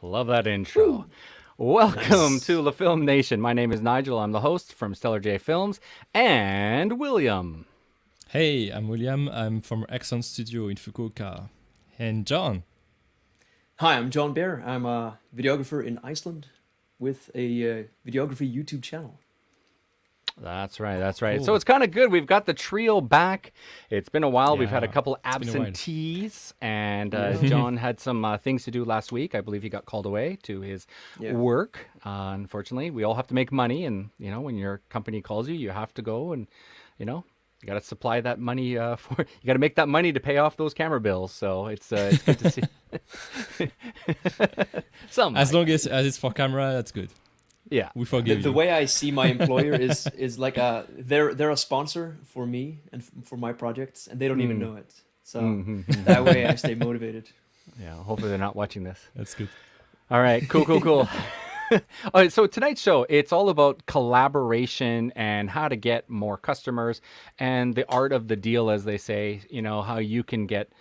Love that intro. Woo. Welcome Nice. to La Film Nation. My name is Nigel. I'm the host from Stellar J Films, and William. Hey, I'm William. I'm from Iceland Studio in Fukuoka. And John. Hi, I'm John Bear. I'm a videographer in Iceland with a videography YouTube channel. That's right. That's right. Cool. So it's kind of good. We've got the trio back. It's been a while. We've had a Yeah, couple it's been a while. absentees, and Yeah. John had some things to do last week. I believe he got called away to his Yeah. work. Unfortunately, we all have to make money, and when your company calls you, you have to go, and you got to supply that money for. You got to make that money to pay off those camera bills. So it's good to see. Some As money. long as it's for camera, that's good. Yeah. We The, forgive the you. way I see my employer is like they're a sponsor for me and for my projects, and they don't even know it. So that way I stay motivated. Yeah. Hopefully they're not watching this. That's good. All right, cool. All right, so tonight's show, it's all about collaboration and how to get more customers and the art of the deal, as they say, how you can get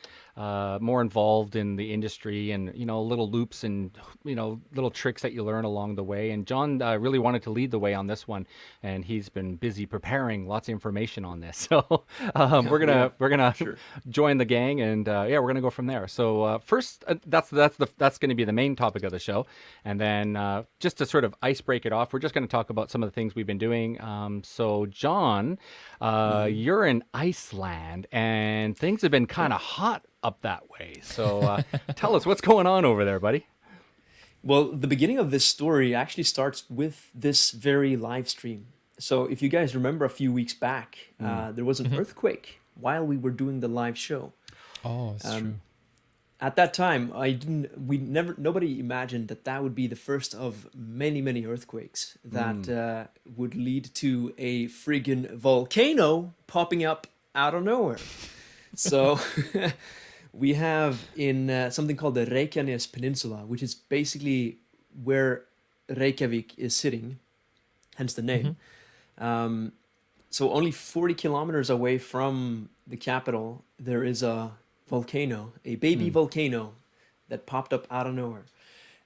more involved in the industry and, little loops and, little tricks that you learn along the way. And John really wanted to lead the way on this one, and he's been busy preparing lots of information on this. So we're gonna Sure. join the gang, and we're gonna go from there. So first, that's going to be the main topic of the show, and then just to sort of ice break it off, we're just going to talk about some of the things we've been doing. So John, you're in Iceland, and things have been kind of hot up that way. So tell us what's going on over there, buddy. Well, the beginning of this story actually starts with this very live stream. So if you guys remember a few weeks back, there was an earthquake while we were doing the live show. Oh, it's true. At that time, nobody imagined that would be the first of many earthquakes that would lead to a friggin' volcano popping up out of nowhere. So we have in something called the Reykjanes Peninsula, which is basically where Reykjavik is sitting, hence the name. So only 40 kilometers away from the capital, there is a volcano, a baby volcano that popped up out of nowhere.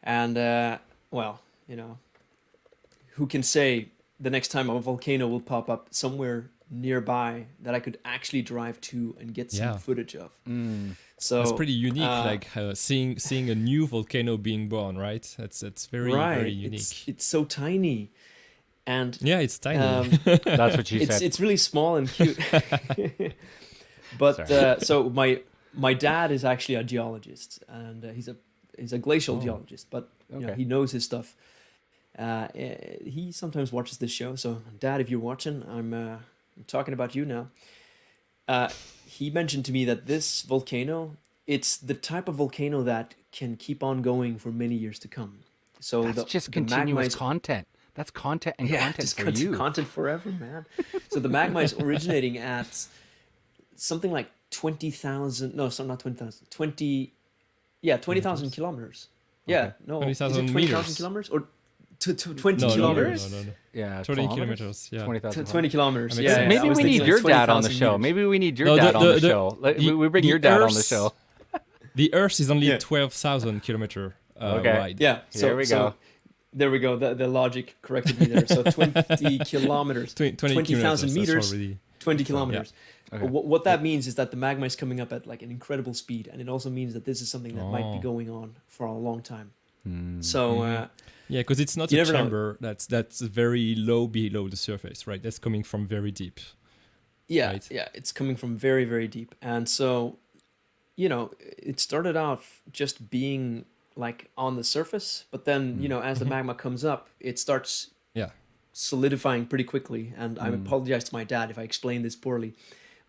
And, who can say the next time a volcano will pop up somewhere nearby that I could actually drive to and get some Yeah. footage of. So That's pretty unique. Like seeing a new volcano being born, right? That's very very unique. It's so tiny, and Yeah, it's tiny. That's what you said. it's really small and cute. But Sorry. so my dad is actually a geologist, and he's a glacial geologist, but Okay. he knows his stuff. He sometimes watches this show, so Dad, if you're watching, I'm talking about you now. He mentioned to me that this volcano, it's the type of volcano that can keep on going for many years to come. So That's just the magma continuous is content. That's content and content just for you. content forever, man. So the magma is originating at something like 20,000. No, so not 20,000. 20,000 kilometers. Yeah, Okay. no, 20,000 is it 20,000 meters. kilometers or 20 No, kilometers? No. Yeah, 20 kilometers. kilometers, yeah. 20,000. 20 kilometers. That Yeah, makes yeah, sense. I Maybe was we thinking need like your dad on the 20,000 show. meters. Maybe we need your No, dad on the show. We bring your dad on the Earth- show. The Earth is only Yeah. 12,000 kilometer Okay. wide. Yeah, Here we go. There we go. The logic corrected me there. So 20 kilometers, 20 20,000 kilometers, meters, that's already 20 kilometers. Okay. What that means is that the magma is coming up at like an incredible speed, and it also means that this is something that might be Oh. going on for a long time. Hmm. So Yeah, because it's not You a never know. chamber that's very low below the surface, right? That's coming from very deep. yeah, Right. yeah, it's coming from very, very deep, and so it started off just being like on the surface, but then as the magma comes up, it starts Yeah. solidifying pretty quickly. And I apologize to my dad if I explain this poorly,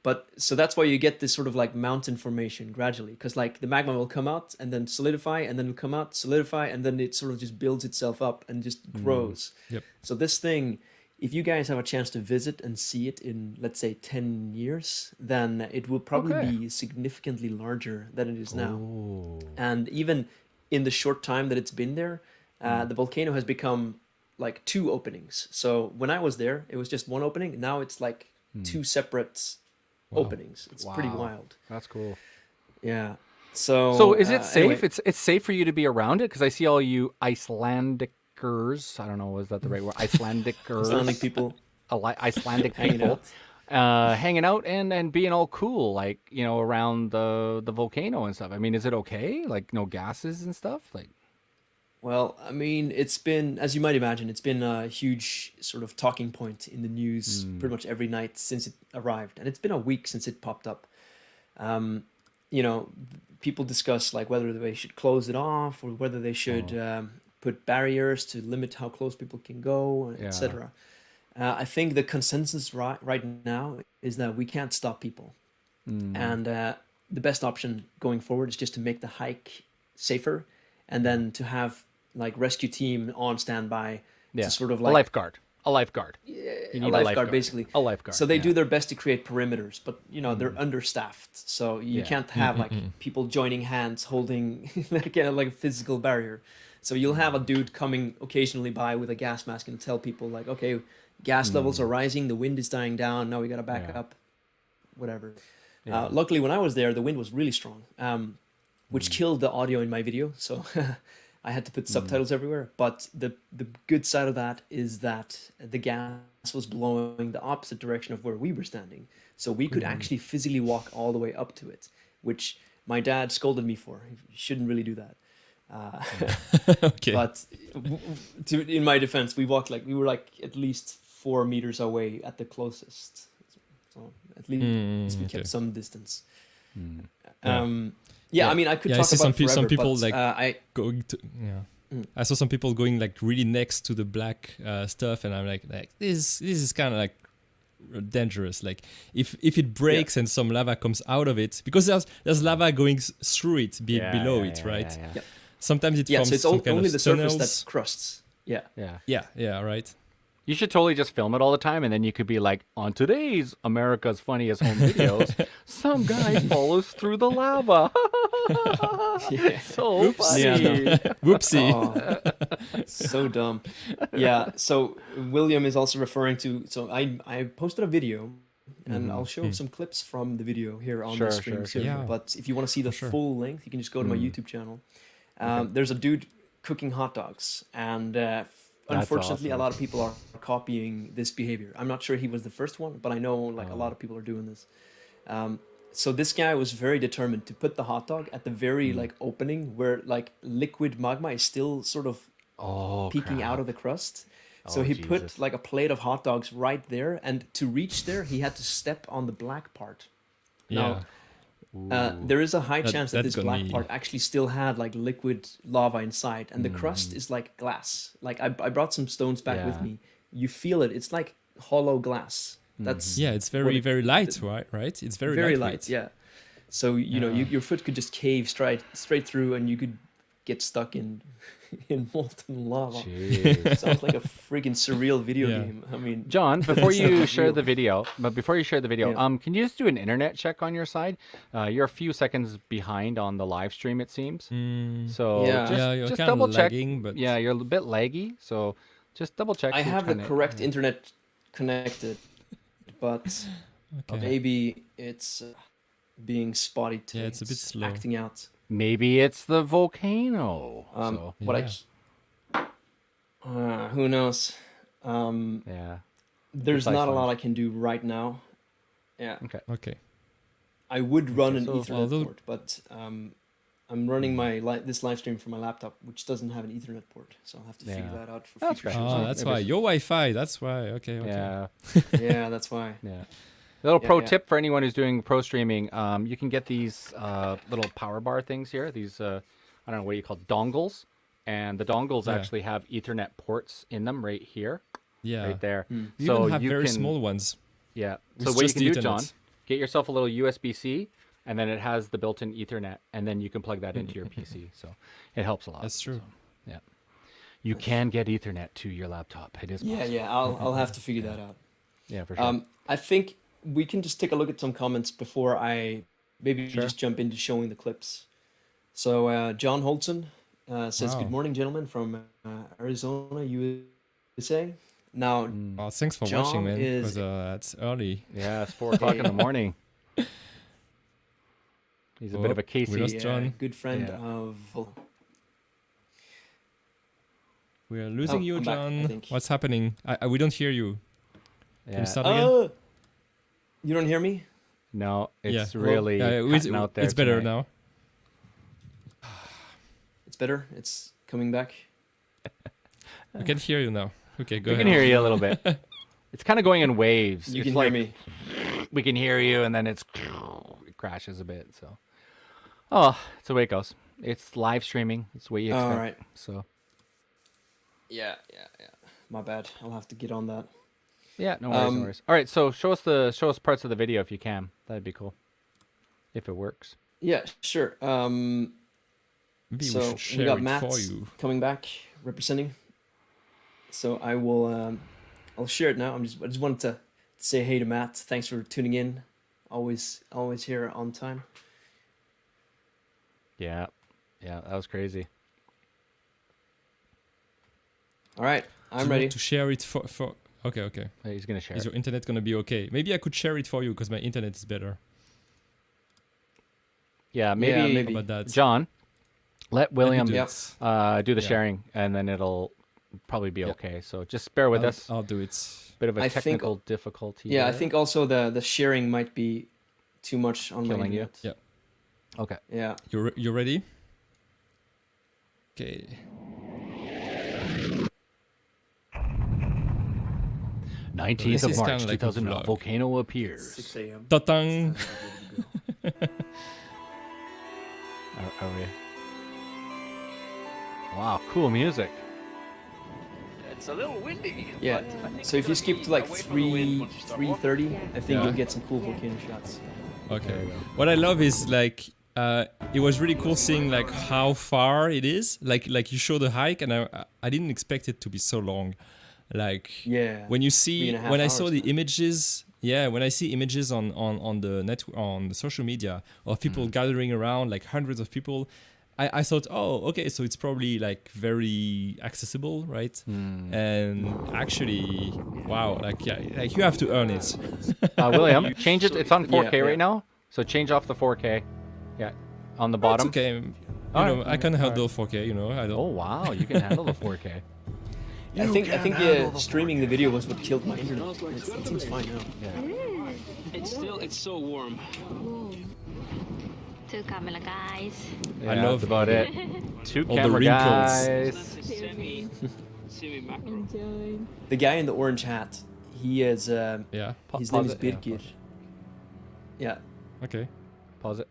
but so that's why you get this sort of like mountain formation gradually, because like the magma will come out and then solidify, and then will come out, solidify, and then it sort of just builds itself up and just grows. Yep. So this thing, if you guys have a chance to visit and see it in, let's say, 10 years, then it will probably Okay. be significantly larger than it is now. Oh. And even in the short time that it's been there, the volcano has become like 2 openings. So when I was there, it was just 1 opening. Now it's like 2 separate Wow. openings. It's pretty Wow. wild. That's cool. Yeah. So is it Anyway, safe? It's safe for you to be around it because I see all you Icelandicers. I don't know, is that the right word? Icelandic Icelandicers, people Icelandic hanging people, out. hanging out and being all cool, like around the volcano and stuff. I mean, is it okay? Like no gases and stuff? Like, Well, I mean, it's been, as you might imagine, it's been a huge sort of talking point in the news mm, pretty much every night since it arrived, and it's been a week since it popped up. Um, you know, people discuss like whether they should close it off or whether they should oh, put barriers to limit how close people can go, yeah. etc. I think the consensus right now is that we can't stop people, Mm, and the best option going forward is just to make the hike safer, and yeah. then to have like rescue team on standby to Yeah. sort of A like lifeguard. A lifeguard. You a need a lifeguard lifeguard. basically. A So lifeguard. they Yeah. do their best to create perimeters, but they're Mm, understaffed, so you yeah. can't have like people joining hands holding like a physical barrier. So you'll have a dude coming occasionally by with a gas mask and tell people like, okay, gas levels are Mm, rising, the wind is dying down, now we gotta back yeah. up, whatever. Yeah. Luckily, when I was there, the wind was really strong, which Mm, killed the audio in my video. So I had to put mm, subtitles everywhere. But the good side of that is that the gas was blowing the opposite direction of where we were standing. So we could mm. actually physically walk all the way up to it, which my dad scolded me for. You shouldn't really do that. Uh, Okay. but in my defense, we were like at least 4 meters away at the closest. So at least we Okay. kept some distance. Mm. Yeah. Yeah, I Yeah. mean, I could Yeah. I talk see about it some forever, people but like I going to yeah. mm, I saw some people going like really next to the black stuff, and I'm like this is kind of like dangerous. Like if it yeah, breaks and some lava comes out of it, because there's lava going through it, Yeah, below yeah, it, yeah, right? yeah, yeah, Sometimes it yeah. So forms it's some kind only of the surface that tunnels. crusts. Yeah, yeah. Yeah, right. You should totally just film it all the time, and then you could be like, on today's America's Funniest Home Videos, some guy follows through the lava. yeah, So Oops. yeah. No, funny. Whoopsie. oh, so dumb. Yeah. So William is also referring to. So I posted a video, and Hmm. I'll show some clips from the video here on the Sure, stream sure, soon. sure. Yeah, But if you want to see the sure. full length, you can just go to my Mm. YouTube channel. Okay. There's a dude cooking hot dogs, and That's unfortunately, a awesome. lot of people are copying this behavior. I'm not sure he was the first one, but I know like a lot Oh. of people are doing this. So this guy was very determined to put the hot dog at the very Mm. like opening where like liquid magma is still sort of Oh, peeking out of crap. the crust. So Oh, he put Jesus. like a plate of hot dogs right there, and to reach there, he had to step on the black part. Now, Yeah, Ooh. there is a high that chance that that's this gonna black be part actually still had like liquid lava inside, and the crust Mm. is like glass. Like I brought some stones back with Yeah. me. You feel it. It's like hollow glass. That's yeah. It's what very it, very light, right? Right. It's very very lightweight. light. Yeah. So Yeah. your foot could just cave straight through, and you could get stuck in in molten lava. Jeez. Sounds like a freaking surreal video Yeah. game. I mean, John, before it's you not share real. the video, Yeah. can you just do an internet check on your side? You're a few seconds behind on the live stream, it seems. So Yeah. just Yeah, you're just kind of double check. lagging, but Yeah, you're a bit laggy, so just double check. I You're have the trying to, correct yeah. internet connected, but okay. maybe it's being spotty Yeah, today. it's a bit It's slow. acting out. Maybe it's the volcano. So What Yeah. who knows? yeah. There's It's not a Iceland. lot I can do right now. Yeah, Okay. Okay. I would run an so- Ethernet although- port, but I'm running my this live stream from my laptop, which doesn't have an Ethernet port, so I'll have to figure Yeah. that out for That's future right. shows. Oh, that's Maybe why it's- your Wi-Fi. That's why. Okay. Okay. Yeah. Yeah, that's why. Yeah. Little Yeah, pro yeah. tip for anyone who's doing pro streaming. You can get these little power bar things here. These I don't know what you call dongles, and the dongles Yeah. actually have Ethernet ports in them right here, Yeah. right there. Mm. We So even have you very can, small ones. yeah. with So what you just can do, Ethernet. John, get yourself a little USB-C, and then it has the built-in Ethernet, and then you can plug that into your PC. So it helps a lot. That's true. So, yeah. You can get Ethernet to your laptop. It is possible. Yeah, yeah. I'll have to figure that out. Yeah, for sure. I think we can just take a look at some comments before I maybe Sure. just jump into showing the clips. So John Holton says, Wow. "Good morning, gentlemen, from Arizona, USA." Now, Mm. Oh, thanks for John watching, man. is- Because it's early. Yeah, it's 4 o'clock in the morning. He's a bit of a We Casey. lost John. good friend Yeah. of. We are losing you, I'm back, I John. think. What's happening? We don't hear you. Can Yeah. you start again? You don't hear me? No, it's Yeah. really cutting out there. It's better tonight. now. It's better. It's coming back. We can hear you now. Okay, go We ahead. can hear you a little bit. It's kind of going in waves. You it's can like, hear me. We can hear you, and then it crashes a bit. So, oh, it's the way it goes. It's live streaming. It's the way you expect. All right. So, Yeah. My bad. I'll have to get on that. yeah, no worries, no worries. All right, so show us parts of the video if you can. That'd be cool. If it works. Yeah, sure. Maybe we So should we share got it Matt for you. coming back representing. So I will. I'll share it now. I just wanted to say hey to Matt. Thanks for tuning in. Always here on time. Yeah, that was crazy. All right, Do I'm you ready. want to share it for. Okay. Hey, he's gonna share. Is It. your internet gonna be okay? Maybe I could share it for you because my internet is better. Yeah, maybe. Yeah, How maybe. about that? John, let William do Yep. it. do the Yeah. sharing, and then it'll probably be Yeah. okay. So just bear with us. I'll do it. Bit of a I think- technical difficulty. Yeah, I there. think also the sharing might be too much on my Killing you? internet. Yeah. Okay. Yeah. You ready? Okay. 19th This of is March, kinda like a 2009. vlog. Volcano appears. 6 a.m. Tatang. Are we? Wow, cool music. It's a little windy. Yeah. but I think So if we're you gonna skip be to like away from the wind 3:30, I think Yeah. you'll get some cool volcano shots. Okay. What I love is like it was really cool seeing like how far it is. Like you show the hike, and I didn't expect it to be so long. Like Yeah. when you see 3.5 when I saw hours, the man. images, yeah, when I see images on the net on the social media of people gathering around, like hundreds of people. I thought, oh, okay, so it's probably like very accessible, right? And actually, wow, like yeah, like you have to earn it. William, change it. It's on 4K Yeah, right yeah. now. So change off the 4K. Yeah, on the It's bottom. okay. You Alright, know, I can handle 4K. You know, I don't. Oh wow, you can handle the 4K. I think streaming the video was what killed my internet. It seems fine now. Yeah. It's so warm. Two camera guys. Yeah, love that's about it. Two all the camera wrinkles. guys. That's a semi macro. The guy in the orange hat, he is. Yeah. His Pause name is it, yeah, Birgir. pause Yeah. Okay. Pause it.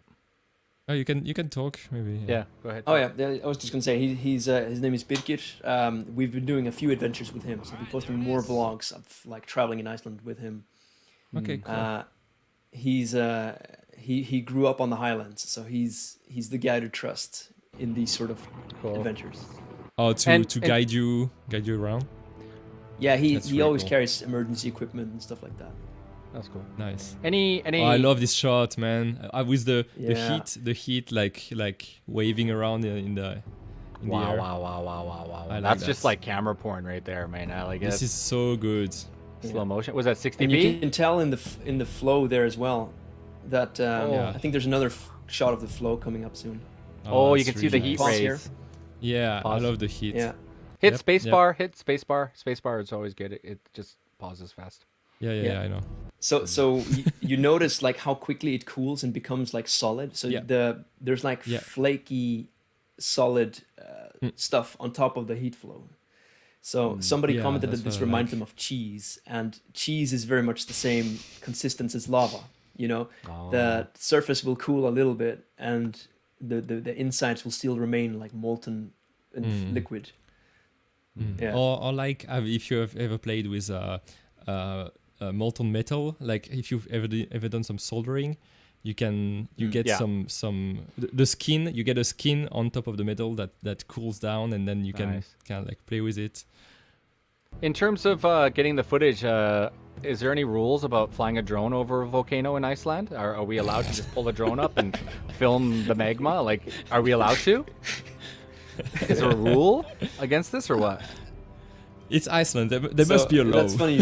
Oh, you can talk maybe. Yeah, go ahead. Oh yeah, I was just gonna say he's his name is Birgir. We've been doing a few adventures with him, so we're posting more vlogs of like traveling in Iceland with him. Okay. Cool. He grew up on the highlands, so he's the guy to trust in these sort of Cool. adventures. Oh, to and- guide you around. Yeah, he That's he really always cool. carries emergency equipment and stuff like that. That's cool. Nice. Any? Oh, I love this shot, man. With the Yeah. heat like waving around in the air. Wow. I like That's just that. like camera porn right there, man. I like it. This is so good. Slow motion. Was that And you 60p? can tell in the flow there as well that Yeah. I think there's another shot of the flow coming up soon. Oh, you that's can see the really heat Pause nice. here. rays. Yeah, Pause. I love the heat. Yeah. Hit Yep, spacebar. Hit spacebar. Spacebar is always good. It just pauses fast. Yeah, I know. So you notice like how quickly it cools and becomes like solid. So Yeah. there's like Yeah. flaky, solid stuff on top of the heat flow. So somebody Yeah, commented that's that this what I reminds like. them of cheese, and cheese is very much the same consistency as lava. You know, the surface will cool a little bit, and the insides will still remain like molten and liquid. Yeah. Or like if you have ever played with molten metal, like if you've ever done some soldering, you get Yeah. the skin. You get a skin on top of the metal that cools down, and then you can Nice. kind of like play with it. In terms of getting the footage, is there any rules about flying a drone over a volcano in Iceland? Are we allowed to just pull a drone up and film the magma? Like, are we allowed to? Is there a rule against this or what? It's Iceland. There So must be a law. That's funny.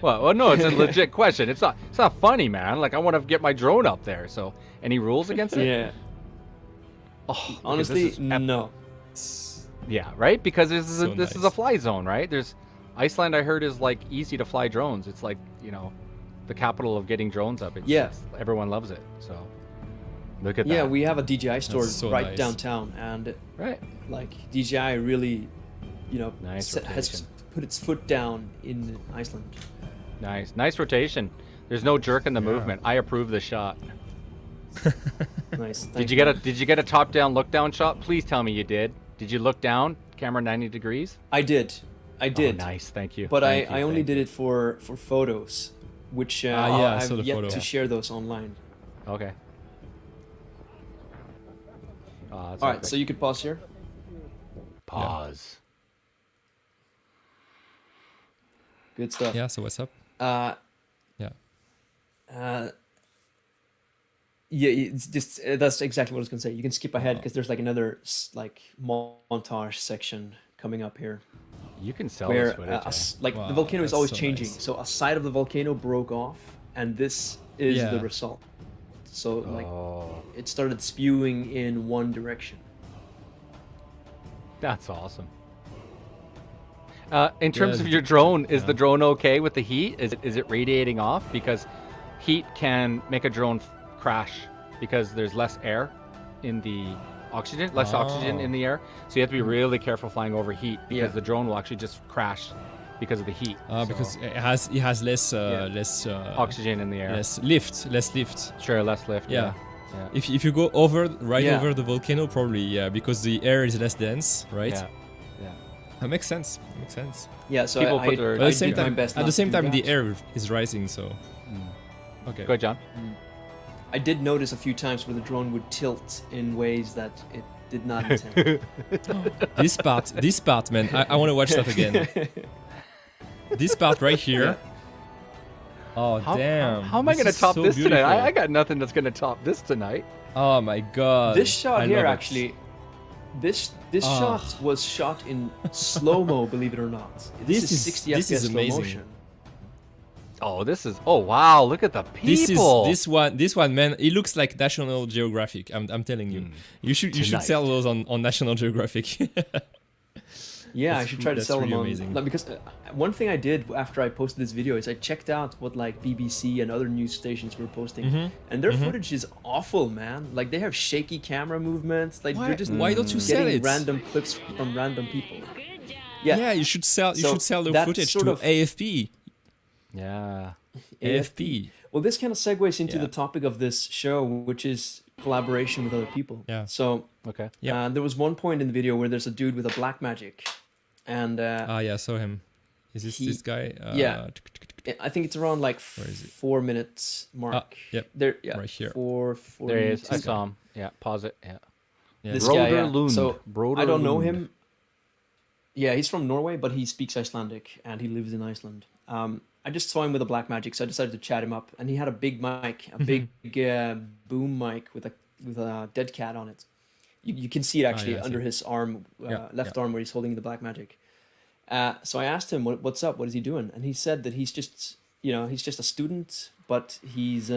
Well, no, it's a legit question. It's not funny, man. Like I want to get my drone up there. So, any rules against it? Yeah. Oh, look at this. Honestly, Is ep- no. Yeah, right? Because this is So this is a nice. fly zone, right? There's Iceland. I heard is like easy to fly drones. It's like the capital of getting drones up. Yeah. Everyone loves it. So, look at Yeah, that. we have a DJI store so right nice. downtown, and Right. like DJI really, Nice has rotation. put its foot down in Iceland. Nice rotation. There's no jerk in the movement. I approve the shot. Nice. Did Thanks, you get man. did you get a top down look down shot? Please tell me you did. Did you look down? Camera 90 degrees? I did. I did. Oh, nice. Thank you. But Thank I you, only thank did you. it for photos, which yeah, I I've saw the yet photo. to share those online. Okay. That's All right, epic. so you could pause here. Pause. Good stuff. Yeah. So what's up? Uh, Yeah. yeah, it's just that's exactly what I was gonna say. You can skip ahead because there's like another like montage section coming up here, You can sell where this footage. like Wow, the volcano is that's always so changing. nice. So a side of the volcano broke off, and this is Yeah. the result. So like Oh, it started spewing in one direction. that's awesome. In terms Yeah, of your drone, is yeah. the drone okay with the heat? Is it radiating off? Because heat can make a drone crash because there's less air in the oxygen, less oxygen in Oh. the air. So you have to be really careful flying over heat because Yeah. the drone will actually just crash because of the heat. Because So, it has less Yeah. less oxygen in the air. less lift. Sure, less lift. Yeah. Yeah. If you go over Yeah. over the volcano, probably because the air is less dense, right? Yeah. Yeah. That makes sense. Makes sense. Yeah, so People I, put their- But I at the same did my time, best at not the to same do time, the that. air is rising. So okay. Go ahead, John. I did notice a few times where the drone would tilt in ways that it did not intend. This part, man, I want to watch that again. This part right here. Oh damn! How am I This going to is top so this tonight? beautiful. I got nothing that's going to top this tonight. Oh my god! This shot I here, love it. actually, this Ah. shot was shot in slow mo. Believe it or not, This is is- 60 this FPS is slow amazing. motion. Oh wow, look at the people. This one, man. It looks like National Geographic. I'm telling you. You should Tonight. sell those on National Geographic. Yeah, I That's should try to that's sell them really on. amazing. Like, because one thing I did after I posted this video is I checked out what like BBC and other news stations were posting, Mm-hmm. and their footage is awful, man. Like they have shaky camera movements. Like they're just Why don't you sell getting it? random clips from random people. Yeah, you should sell. You So should sell the that footage sort to of- AFP. Yeah. AFP. Well, this kind of segues into Yeah. the topic of this show, which is collaboration with other people. Yeah. So Okay. Yeah. there was one point in the video where there's a dude with a black magic, and Ah, yeah, I saw him. Is this He- this guy? yeah. I think it's around like Where is it? 4 minutes mark. yep, There, yeah, right here. Four There he is. minutes. I saw him. Yeah. Pause it. Yeah. Yeah. This guy, yeah. Broder Lund. So Broder I don't know Lund. him. Yeah, he's from Norway, but he speaks Icelandic and he lives in Iceland. I just saw him with a black magic, so I decided to chat him up. And he had a big mic, a big boom mic with a dead cat on it. You can see it actually yeah, I under see. his arm, Yeah, left arm, where he's holding the black magic. So I asked him, "What's up? What is he doing?" And he said that he's just, he's just a student, but he's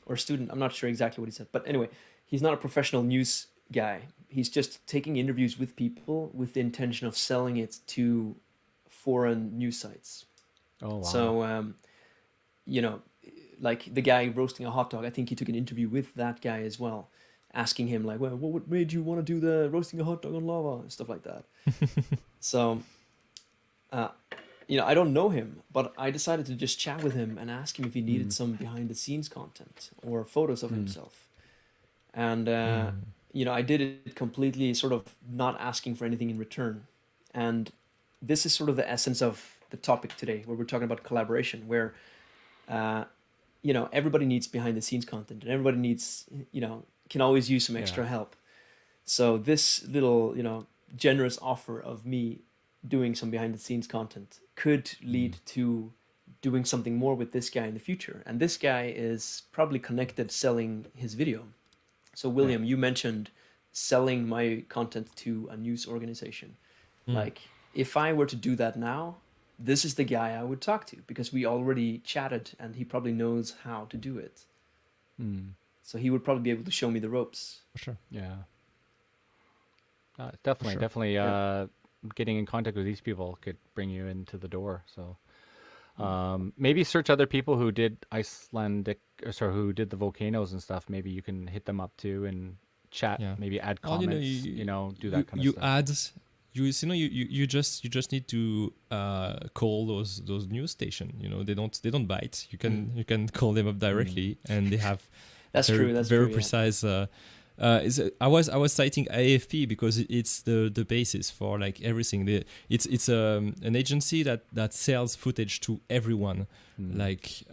or student. I'm not sure exactly what he said, but anyway, he's not a professional news guy. He's just taking interviews with people with the intention of selling it to foreign news sites. Oh wow. So, like the guy roasting a hot dog, I think he took an interview with that guy as well, asking him like, well, what made you want to do the roasting a hot dog on lava and stuff like that. So, I don't know him, but I decided to just chat with him and ask him if he needed some behind the scenes content or photos of himself. And, I did it completely sort of not asking for anything in return. And this is sort of the essence of the topic today, where we're talking about collaboration, where, everybody needs behind the scenes content and everybody needs, can always use some extra help. So this little, generous offer of me doing some behind the scenes content could lead to doing something more with this guy in the future. And this guy is probably connected selling his video. So William, you mentioned selling my content to a news organization. Like if I were to do that now, this is the guy I would talk to because we already chatted and he probably knows how to do it. So he would probably be able to show me the ropes. For sure. Yeah. Definitely, Sure. definitely. Yeah. Getting in contact with these people could bring you into the door. So maybe search other people who did Icelandic, or sorry, who did the volcanoes and stuff. Maybe you can hit them up too and chat. Yeah. Maybe add Well, comments. Do that kind of you stuff. add you just need to call those news station. They don't bite. You can call them up directly, and they have That's very, true. That's very true. Yeah. precise. I was citing AFP because it's the basis for like everything. It's an agency that sells footage to everyone. Like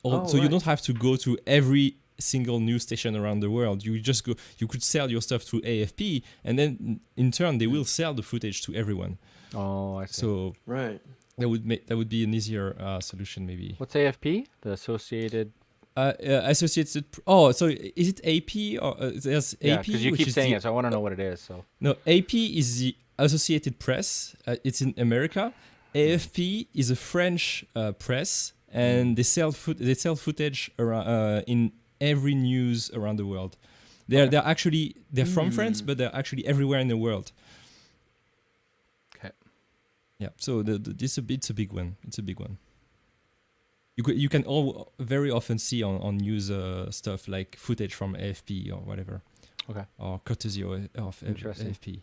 Oh, so you right. don't have to go to every single news station around the world. You could sell your stuff through AFP, and then in turn they will sell the footage to everyone. Oh, I see. So Right. that would be an easier solution maybe. What's AFP? The Associated. Associated. Oh, so is it AP or there's Yeah, AP? because you which keep is saying the- it, so I want to know what it is. So No, AP is the Associated Press. It's in America. AFP is a French press, and they sell footage around in every news around the world. They're from France, but they're actually everywhere in the world. okay. Yeah. So it's a big one. It's a big one. You can all very often see on news stuff like footage from AFP or whatever. Okay. Or courtesy of Interesting. AFP.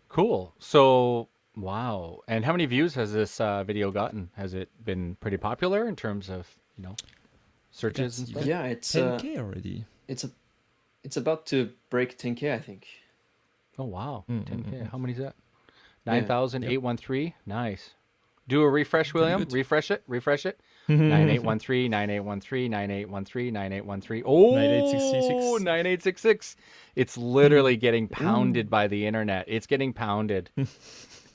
Cool. So, wow. And how many views has this video gotten? Has it been pretty popular in terms of, searches and stuff? Yeah, it's 10K already. it's about to break 10K, I think. Oh, wow. Mm, 10K. mm, mm. How many is that? Yeah. 9,813. Nice. Do a refresh, William. good. Refresh it. 9813, 9813, 9813, 9813. Oh, 9866. 9866. It's literally getting pounded by the internet. It's getting pounded.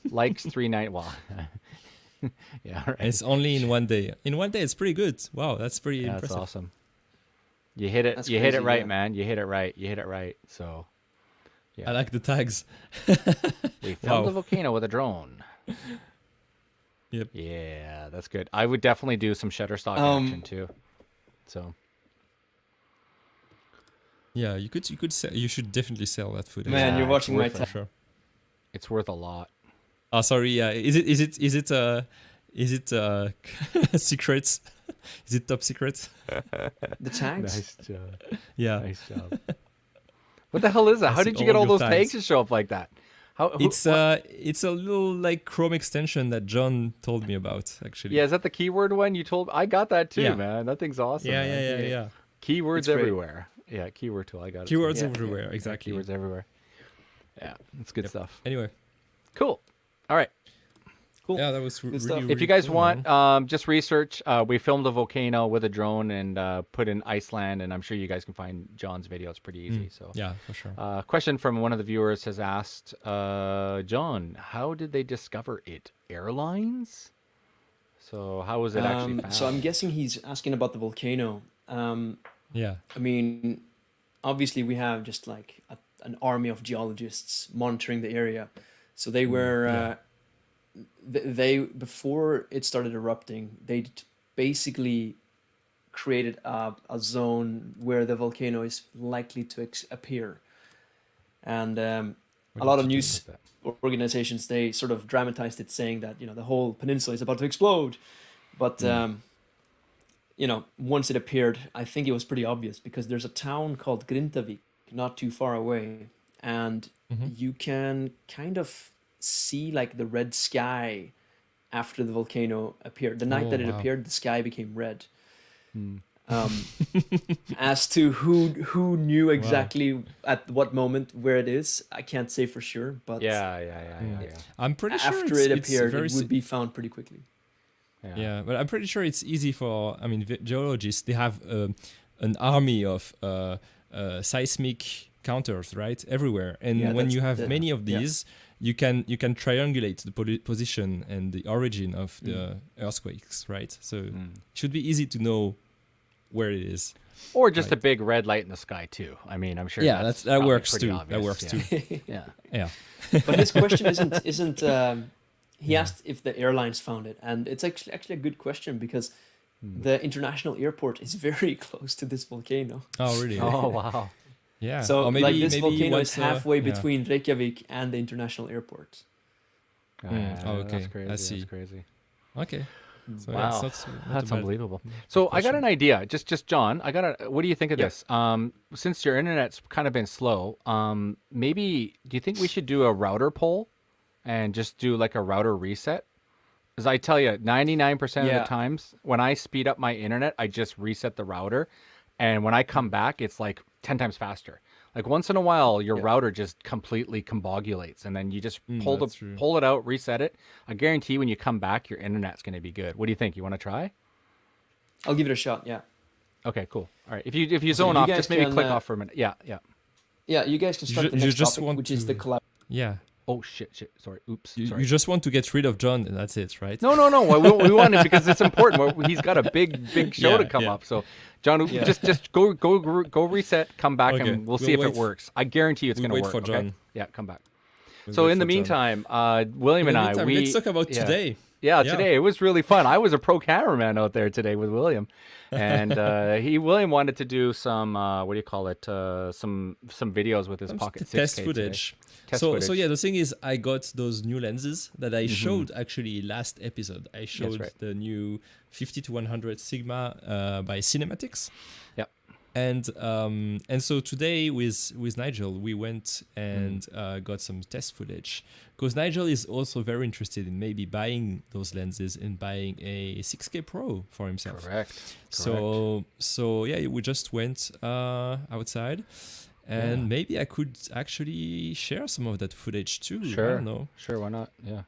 Likes 39. Well, yeah, right. And it's only in one day. In one day, it's pretty good. Wow, that's pretty Yeah, that's impressive. awesome. You hit it. That's You hit it crazy, right, yeah. man. You hit it right. So I like the tags. we filmed Wow. the volcano with a drone. Yep. Yeah, that's good. I would definitely do some Shutterstock action too. So Yeah, you could sell. You should definitely sell that footage. Man, Yeah, you're watching my worth it. for tab. sure. it's worth a lot. Oh, sorry. Yeah, is it secrets? Is it top secret? The tags? Nice job. Yeah. Nice job. What the hell is that? I How see did you get all all your those tags. tags to show up like that? How? It's a little like Chrome extension that John told me about actually. Yeah, is that the keyword one you told? I got that too, Yeah. man. That thing's awesome. man. Yeah. Keywords It's great. everywhere. Yeah, keyword tool. I got it. Keywords Yeah, everywhere. Yeah, Exactly. keywords everywhere. Yeah, it's good Yep. stuff. Anyway. Cool. All right. Cool. Yeah, that was really, stuff. really If you guys cool, want, man. just research. We filmed a volcano with a drone and put in Iceland, and I'm sure you guys can find John's video. It's pretty easy. So, Yeah, for sure. question from one of the viewers has asked, John, how did they discover it? Airlines? So, how was it actually found? So I'm guessing he's asking about the volcano. Yeah. I mean, obviously we have just like an army of geologists monitoring the area. So they were, they before it started erupting, they basically created a zone where the volcano is likely to appear. And a lot of news organizations, they sort of dramatized it, saying that the whole peninsula is about to explode. But once it appeared, I think it was pretty obvious because there's a town called Grindavik not too far away, and you can kind of see like the red sky after the volcano appeared. The night Oh, that it wow. appeared, the sky became red. As to who knew exactly at what moment where it is, I can't say for sure. But Yeah. I'm pretty sure after it's, it it's appeared, very it would be found pretty quickly. Yeah, but I'm pretty sure it's easy for, geologists, they have an army of seismic counters, right? Everywhere. And Yeah, when that's you have the- many of yeah. these, you can triangulate the position and the origin of the earthquakes, right? So it should be easy to know where it is. Or just a big red light in the sky too. I mean, I'm sure. Yeah, that's that probably works pretty too. obvious. That works Yeah. too. Yeah. Yeah. But his question isn't he asked if the airlines found it, and it's actually a good question because the international airport is very close to this volcano. Oh, really? Oh wow. Yeah. So or like this maybe volcano once, is halfway yeah. between Reykjavik and the international airport. Oh, okay. That's crazy. I see. That's crazy. Okay. So Wow, it's not that's a bad unbelievable. So I got question. an idea. Just John, what do you think of Yeah. this? Since your internet's kind of been slow, maybe do you think we should do a router poll and just do like a router reset? Because I tell you, 99% of Yeah. the times when I speed up my internet, I just reset the router, and when I come back, it's like 10 times faster. Like once in a while, your Yeah. router just completely combobulates, and then you just that's true. pull it out, reset it. I guarantee when you come back, your internet's going to be good. What do you think? You want to try? I'll give it a shot. Yeah. Okay, cool. All right. If you So zone you off, guys just maybe can, click off for a minute. Yeah, yeah. Yeah, you guys can You start ju- the you next just topic, want which is the to- collab. Yeah. Oh shit. Sorry. Oops. You Sorry. just want to get rid of John, and that's it, right? No. We want it because it's important. He's got a big show to Yeah, come yeah. up. So, John, Yeah. just go reset, come back, Okay, and we'll see we'll if it wait works. I guarantee you it's we'll going to wait work. for okay? John. Yeah, come back. We'll So wait in the for John. meantime, William In and the I, meantime, we let's talk about today. Yeah, Yeah. today it was really fun. I was a pro cameraman out there today with William, and William wanted to do some what do you call it? Some videos with his Some Pocket 6K test today. footage. Test So footage. yeah, the thing is, I got those new lenses that I showed actually last episode. I showed right. the new 50 to 100 Sigma by Cinematics. Yep. And so today with Nigel, we went and got some test footage because Nigel is also very interested in maybe buying those lenses and buying a 6K Pro for himself. Correct. So yeah, we just went outside, and maybe I could actually share some of that footage too. I Sure. don't know. Sure. Why not? Yeah.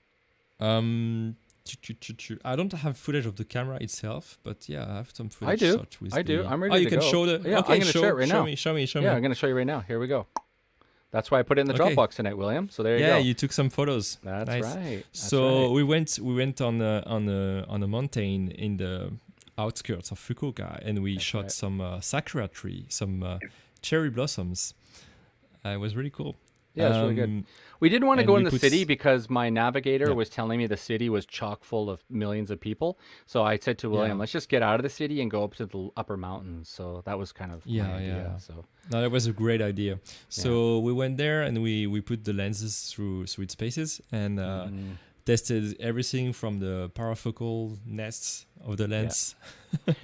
I don't have footage of the camera itself, but yeah, I have some footage. I do. shot with I do. the- I'm ready Oh, you to can go. show the. Yeah, okay, I'm gonna share it right now. Show me. Yeah, I'm going to show you right now. Here we go. That's why I put it in the Okay. Dropbox tonight, William. So there you Yeah, go. you took some photos. That's Nice. right. That's So right. we went on a mountain in the outskirts of Fukuoka, and we shot right. some sakura tree, some cherry blossoms. It was really cool. Yeah, it's really good. We didn't want to and go we in the put city s- because my navigator Yeah. was telling me the city was chock full of millions of people. So I said to William, Yeah. let's just get out of the city and go up to the upper mountains. So that was kind of my Yeah, idea. yeah. So No, that was a great idea. So we went there and we put the lenses through its paces and tested everything from the parafocal nests of the lens.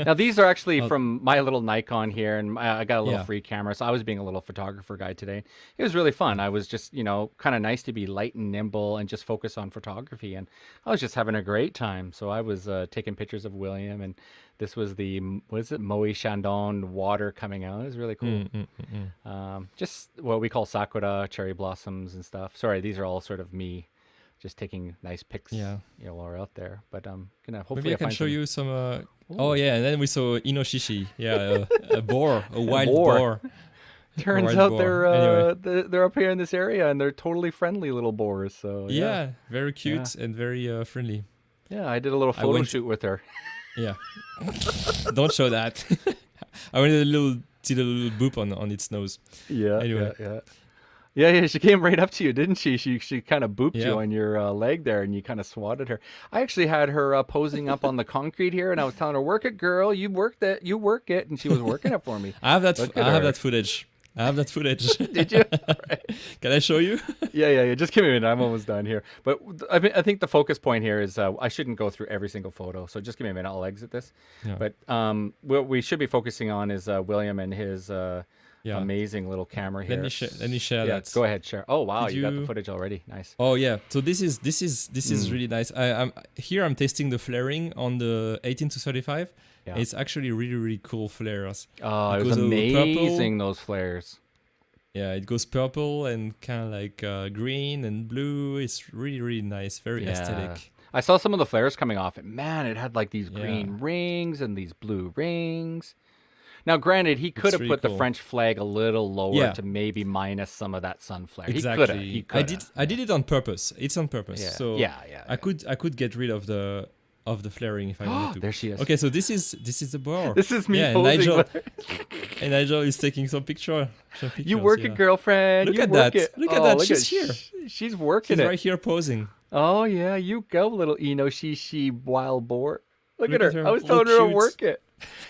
now these are actually from my little Nikon here, and I got a little Yeah. free camera. So I was being a little photographer guy today. It was really fun. I was just, kind of nice to be light and nimble and just focus on photography. And I was just having a great time. So I was taking pictures of William, and this was the, what is it, Moe Chandon water coming out. It was really cool. Just what we call sakura, cherry blossoms and stuff. Sorry, these are all sort of me just taking nice pics, Yeah. while we're out there. But I'm gonna hopefully Maybe I can find show some- you some. Oh yeah, and then we saw inoshishi. Yeah, a boar, a wild boar. boar. Turns Wild out boar. they're Anyway. they're up here in this area, and they're totally friendly little boars. So Yeah, very cute and very friendly. yeah. I did a little I photo went- shoot with her. Yeah. Don't show that. I wanted did a little boop on its nose. Yeah, Anyway. yeah. She came right up to you, didn't she? She kind of booped Yeah. you on your leg there, and you kind of swatted her. I actually had her posing up on the concrete here, and I was telling her, "Work it, girl. You work it," and she was working it for me. I have that. Look I at have her. that footage. I have that footage. Did you? Can I show you? Yeah. Just give me a minute. I'm almost done here. But I think the focus point here is I shouldn't go through every single photo. So just give me a minute. I'll exit this. Yeah. But what we should be focusing on is William and his Yeah. amazing little camera here. Let me share Yeah, that. go ahead, share. Oh wow, Did you got the you- footage already. Nice. Oh yeah. So this is really nice. I'm testing the flaring on the 18 to 35. Yeah. It's actually really cool flares. Oh, it It was goes amazing. purple. Those flares. Yeah, it goes purple and kind of like green and blue. It's really nice, very Yeah. aesthetic. I saw some of the flares coming off, and man, it had like these Yeah. green rings and these blue rings. Now, granted, he could have really put the cool. French flag a little lower Yeah. to maybe minus some of that sun flare. Exactly. He could have. I did it on purpose. It's on purpose. Yeah. So Yeah. I could get rid of the flaring if I wanted to. There she is. Okay, so this is the boar. This is me yeah, and posing. Nigel, with her. and Nigel is taking some You pictures, work yeah. it, girlfriend. Look you at work that. It. Look at Oh, that. look She's here. She's working She's it. right here posing. Oh yeah, you go, little Inoshishi wild boar. Look at Look at her. I her, was all telling her to cute. work it.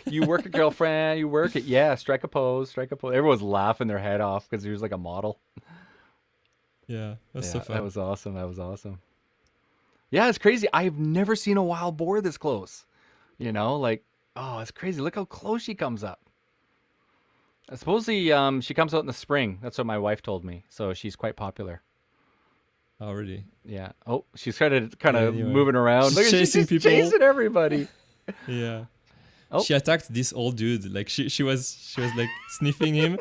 You work it, girlfriend. You work it. Yeah, strike a pose. Strike a pose. Everyone's laughing their head off because he was like a model. Yeah, that's so Yeah, that fun. was awesome. That was awesome. Yeah, it's crazy. I've never seen a wild boar this close. Like, oh, it's crazy. Look how close she comes up. Supposedly, she comes out in the spring. That's what my wife told me. So she's quite popular. Oh, really? Yeah. Oh, she's kind Yeah, of anyway. moving around. Look She's at she's chasing just people. chasing everybody. Yeah. Oh. She attacked this old dude. Like she was like sniffing him.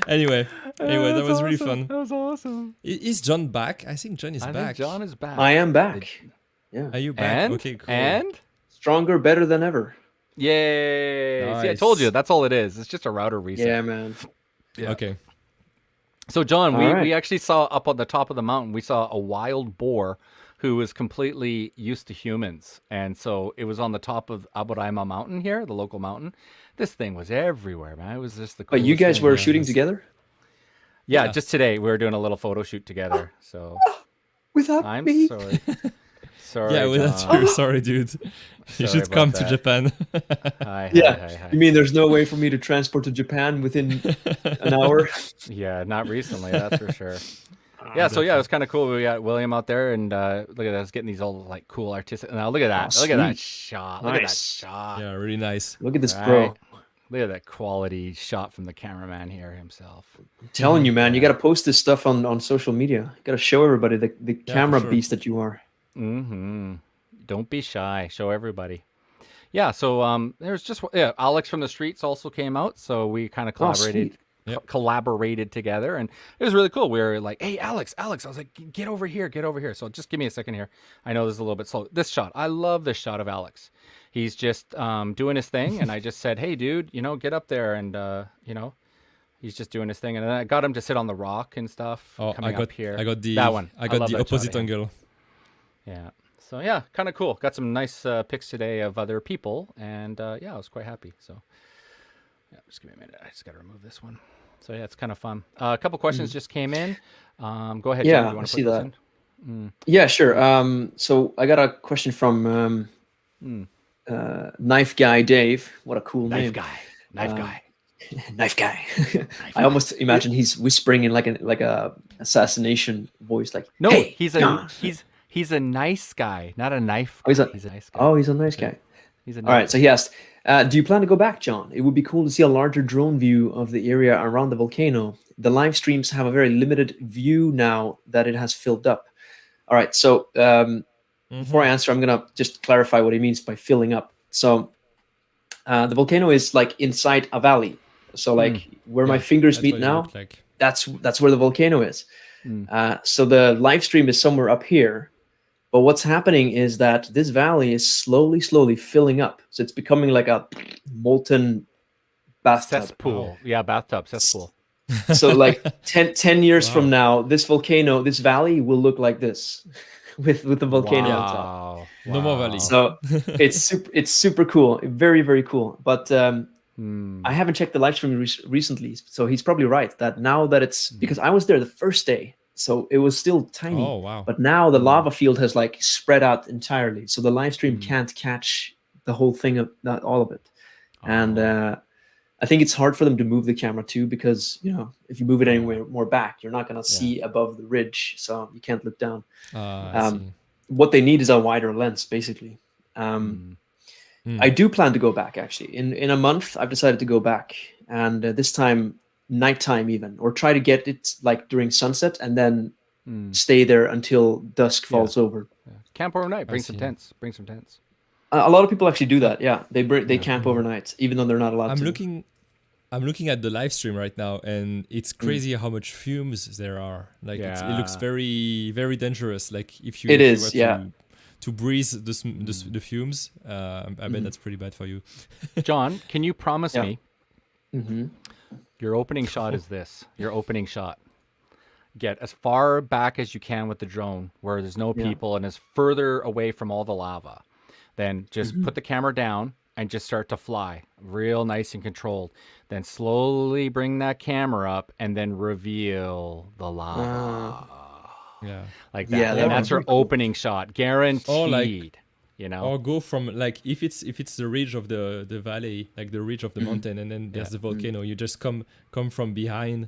Anyway, that That's was really awesome. fun. That was awesome. Is John back? I think John is I back. think John is back. I am back. Yeah. Are you back? And Okay, cool. and Stronger, better than ever. yay! See, I told you Nice. that's all it is. It's just a router reset. Yeah, man. Yeah. Okay. So John, All we right. actually saw up on the top of the mountain. We saw a wild boar who was completely used to humans, and so it was on the top of Aburaima Mountain here, the local mountain. This thing was everywhere, man. It was just the But coolest you guys thing. were Yeah, shooting that's- together Yeah, Yeah. just today we were doing a little photo shoot together. So without I'm me. sorry. Sorry. Yeah, well, that's John. true. Sorry, dude. You Sorry should about come to that. Japan. Hi, Yeah. hi, hi. You mean there's no way for me to transport to Japan within an hour? Yeah, not recently, that's for sure. Yeah, so yeah, it was kind of cool. We got William out there, and look at us getting these all like cool artistic. Now look at that! Oh, look at that sweet. shot! Look at that Nice. shot! Yeah, really nice. Look at this Right. pro. Look at that quality shot from the cameraman here himself. I'm telling you, man, you got to post this stuff on social media. You got to show everybody the for camera sure. beast that you are. Mm-hmm. Don't be shy. Show everybody. Yeah. So there's just Alex from the streets also came out, so we kind of Oh, collaborated. sweet. Yep. Collaborated together, and it was really cool. We were like, "Hey, Alex!" I was like, "Get over here, get over here." So just give me a second here. I know this is a little bit slow. This shot, I love this shot of Alex. He's just doing his thing, and I just said, "Hey, dude, get up there," and he's just doing his thing, and then I got him to sit on the rock and stuff. Oh, coming up here. I got the that one. I got love the that shot of opposite him. angle. Yeah. So yeah, kind of cool. Got some nice pics today of other people, and yeah, I was quite happy. So yeah, just give me a minute. I just got to remove this one. So yeah, it's kind of fun. A couple questions just came in. Go ahead, Yeah, John. You want I to see put that. this in? Yeah, sure. So I got a question from Knife Guy Dave. What a cool Knife name. guy. Knife guy. Knife Guy. I almost imagine he's whispering in like a assassination voice, like, No, "Hey, he's John." a nice guy, not a knife. Oh, he's guy. a- He's a nice guy. Oh, he's a nice guy. He's a All right, nice. so he asked, do you plan to go back, John? It would be cool to see a larger drone view of the area around the volcano. The live streams have a very limited view now that it has filled up. All right, so before I answer, I'm going to just clarify what he means by filling up. So the volcano is like inside a valley. So like where my Yeah, fingers that's meet what it now, looked like. that's where the volcano is. So the live stream is somewhere up here. But what's happening is that this valley is slowly filling up. So it's becoming like a molten bathtub. Cesspool. Yeah, bathtub. Cesspool. So like 10 years Wow. from now, this volcano, this valley will look like this with the volcano on top. Wow. No more valley. So it's super cool. Very, very cool. But I haven't checked the live stream recently. So he's probably right that now that it's because I was there the first day. So it was still tiny. Oh, wow. But now the lava field has like spread out entirely. So the live stream can't catch the whole thing, not all of it. And I think it's hard for them to move the camera too, because if you move it anywhere more back, you're not going to see above the ridge, so you can't look down. I see. What they need is a wider lens, basically. I do plan to go back actually. In a month, I've decided to go back, and this time nighttime even, or try to get it like during sunset and then stay there until dusk falls over. Camp overnight. Bring some see. tents. Bring some tents. A lot of people actually do that. Yeah, they camp overnight, even though they're not allowed to. I'm looking at the live stream right now, and it's crazy how much fumes there are. Like it looks Yeah. very, very dangerous. Like if you It if you is, were yeah. to breathe the fumes, I bet that's pretty bad for you. John, can you promise Yeah. me your opening shot is this? Your opening shot. Get as far back as you can with the drone where there's no people and as further away from all the lava. Then just put the camera down and just start to fly real nice and controlled. Then slowly bring that camera up and then reveal the lava. Yeah. like that. Yeah, And that'd be that's her pretty cool. opening shot, guaranteed. You know, Or go from like if it's the ridge of the valley, like the ridge of the mountain, and then there's the volcano. You just come from behind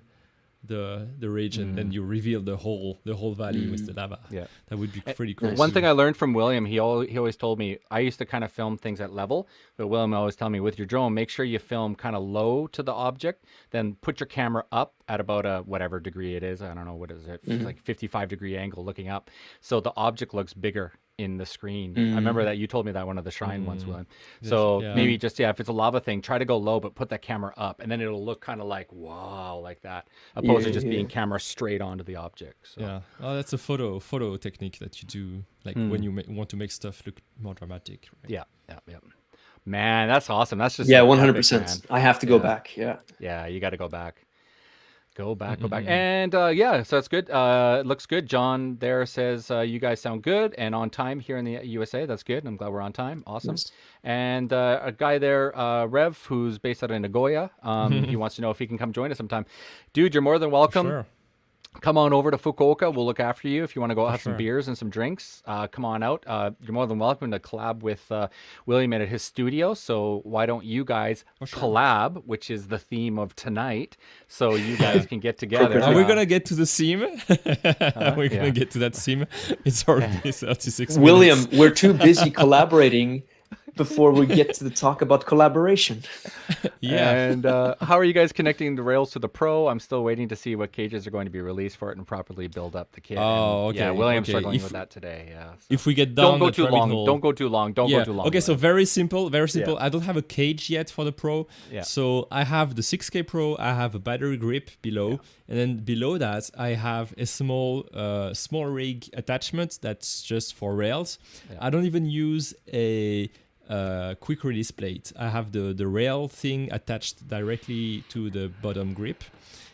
the ridge, and then you reveal the whole valley with the lava. Yeah. That would be pretty cool. One too. thing I learned from William, he always told me, I used to kind of film things at level, but William always tell me, with your drone, make sure you film kind of low to the object, then put your camera up at about a whatever degree it is. I don't know, what is it? Like 55-degree angle looking up. So the object looks bigger in the screen. I remember that you told me that one of the shrine ones, William. So yeah. maybe just, if it's a lava thing, try to go low, but put that camera up, and then it'll look kind of like, wow, like that, opposed to just being camera straight onto the object. So. Yeah. Oh, that's a photo technique that you do, like when you want to make stuff look more dramatic. Right? Yeah. Man, that's awesome. That's just Yeah, like 100%. epic, man. I have to go back. Yeah. Yeah, you got to go back. Go back. And so that's good. It looks good. John there says you guys sound good and on time here in the USA. That's good. I'm glad we're on time. Awesome. Yes. And a guy there, Rev, who's based out of Nagoya, he wants to know if he can come join us sometime. Dude, you're more than welcome. Sure. Come on over to Fukuoka. We'll look after you. If you want to go have some sure. beers and some drinks, come on out. You're more than welcome to collab with William at his studio. So why don't you guys collab, which is the theme of tonight, so you guys can get together. Are we gonna get to the theme? Are we gonna get to that theme? It's already 36 William, minutes. we're too busy collaborating before we get to the talk about collaboration. Yeah. And how are you guys connecting the rails to the Pro? I'm still waiting to see what cages are going to be released for it and properly build up the kit. Oh, And, yeah, okay, William's okay. struggling with that today. Yeah. So. If we get Don't down go the too rabbit long. hole- Don't go too long. Don't go too long. Okay, so William. very simple, very simple. Yeah. I don't have a cage yet for the Pro. Yeah. So I have the 6K Pro, I have a battery grip below, and then below that I have a small rig attachment that's just for rails. Yeah. I don't even use a quick release plate. I have the rail thing attached directly to the bottom grip.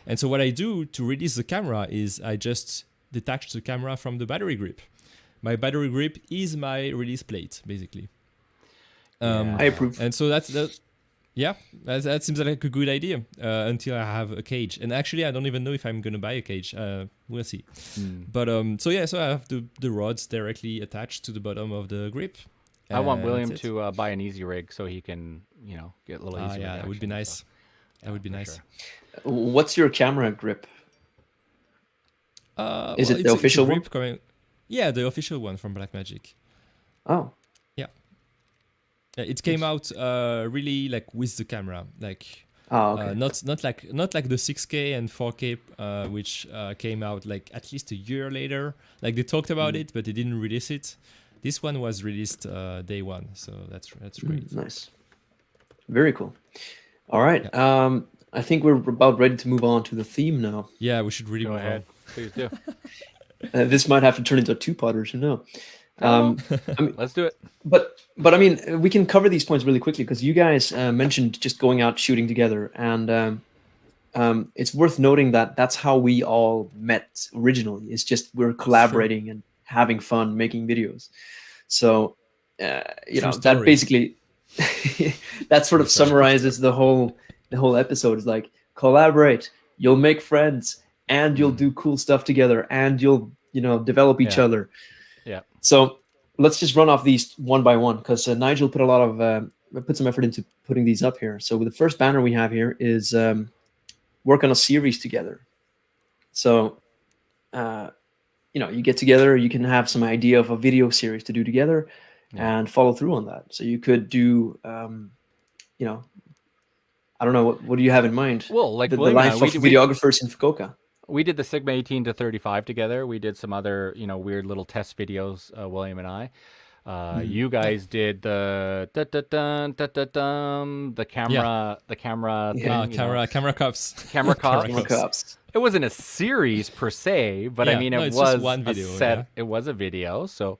And so what I do to release the camera is I just detach the camera from the battery grip. My battery grip is my release plate, basically. I approve. And so that seems like a good idea until I have a cage. And actually, I don't even know if I'm gonna buy a cage. We'll see. But so I have the rods directly attached to the bottom of the grip. I want And William that's it. to buy an easy rig so he can, get a little easier. Yeah, that would be action, nice. so. That would be for nice. sure. What's your camera grip? Is it the it's a official one? grip Yeah, the official one from Blackmagic. Oh, It came out really like with the camera, like okay. not like the 6K and 4K, which came out like at least a year later. Like they talked about it, but they didn't release it. This one was released day one, so that's great. Nice. Very cool. All right. I think we're about ready to move on to the theme now. Yeah, we should really Go move ahead. on. Please do. This might have to turn into a two-potters, who knows? Let's do it. But I mean, we can cover these points really quickly because you guys mentioned just going out shooting together, and it's worth noting that that's how we all met originally. It's just we're collaborating and having fun making videos. So that story. basically that sort of summarizes the whole episode. Is like collaborate, you'll make friends, and you'll do cool stuff together, and you'll develop each other. Yeah. So let's just run off these one by one because Nigel put a lot of put some effort into putting these up here. So the first banner we have here is work on a series together. So you get together, you can have some idea of a video series to do together and follow through on that. So you could do I don't know, what do you have in mind? Well, like the William and life I, of videographers in Fukuoka. We did the Sigma 18 to 35 together. We did some other, weird little test videos, William and I. You guys did the camera, thing, Camera cups. camera cops. Camera cups. It wasn't a series per se, but I Yeah, mean, no, it it's just was one a video, set. yeah. It was a video, so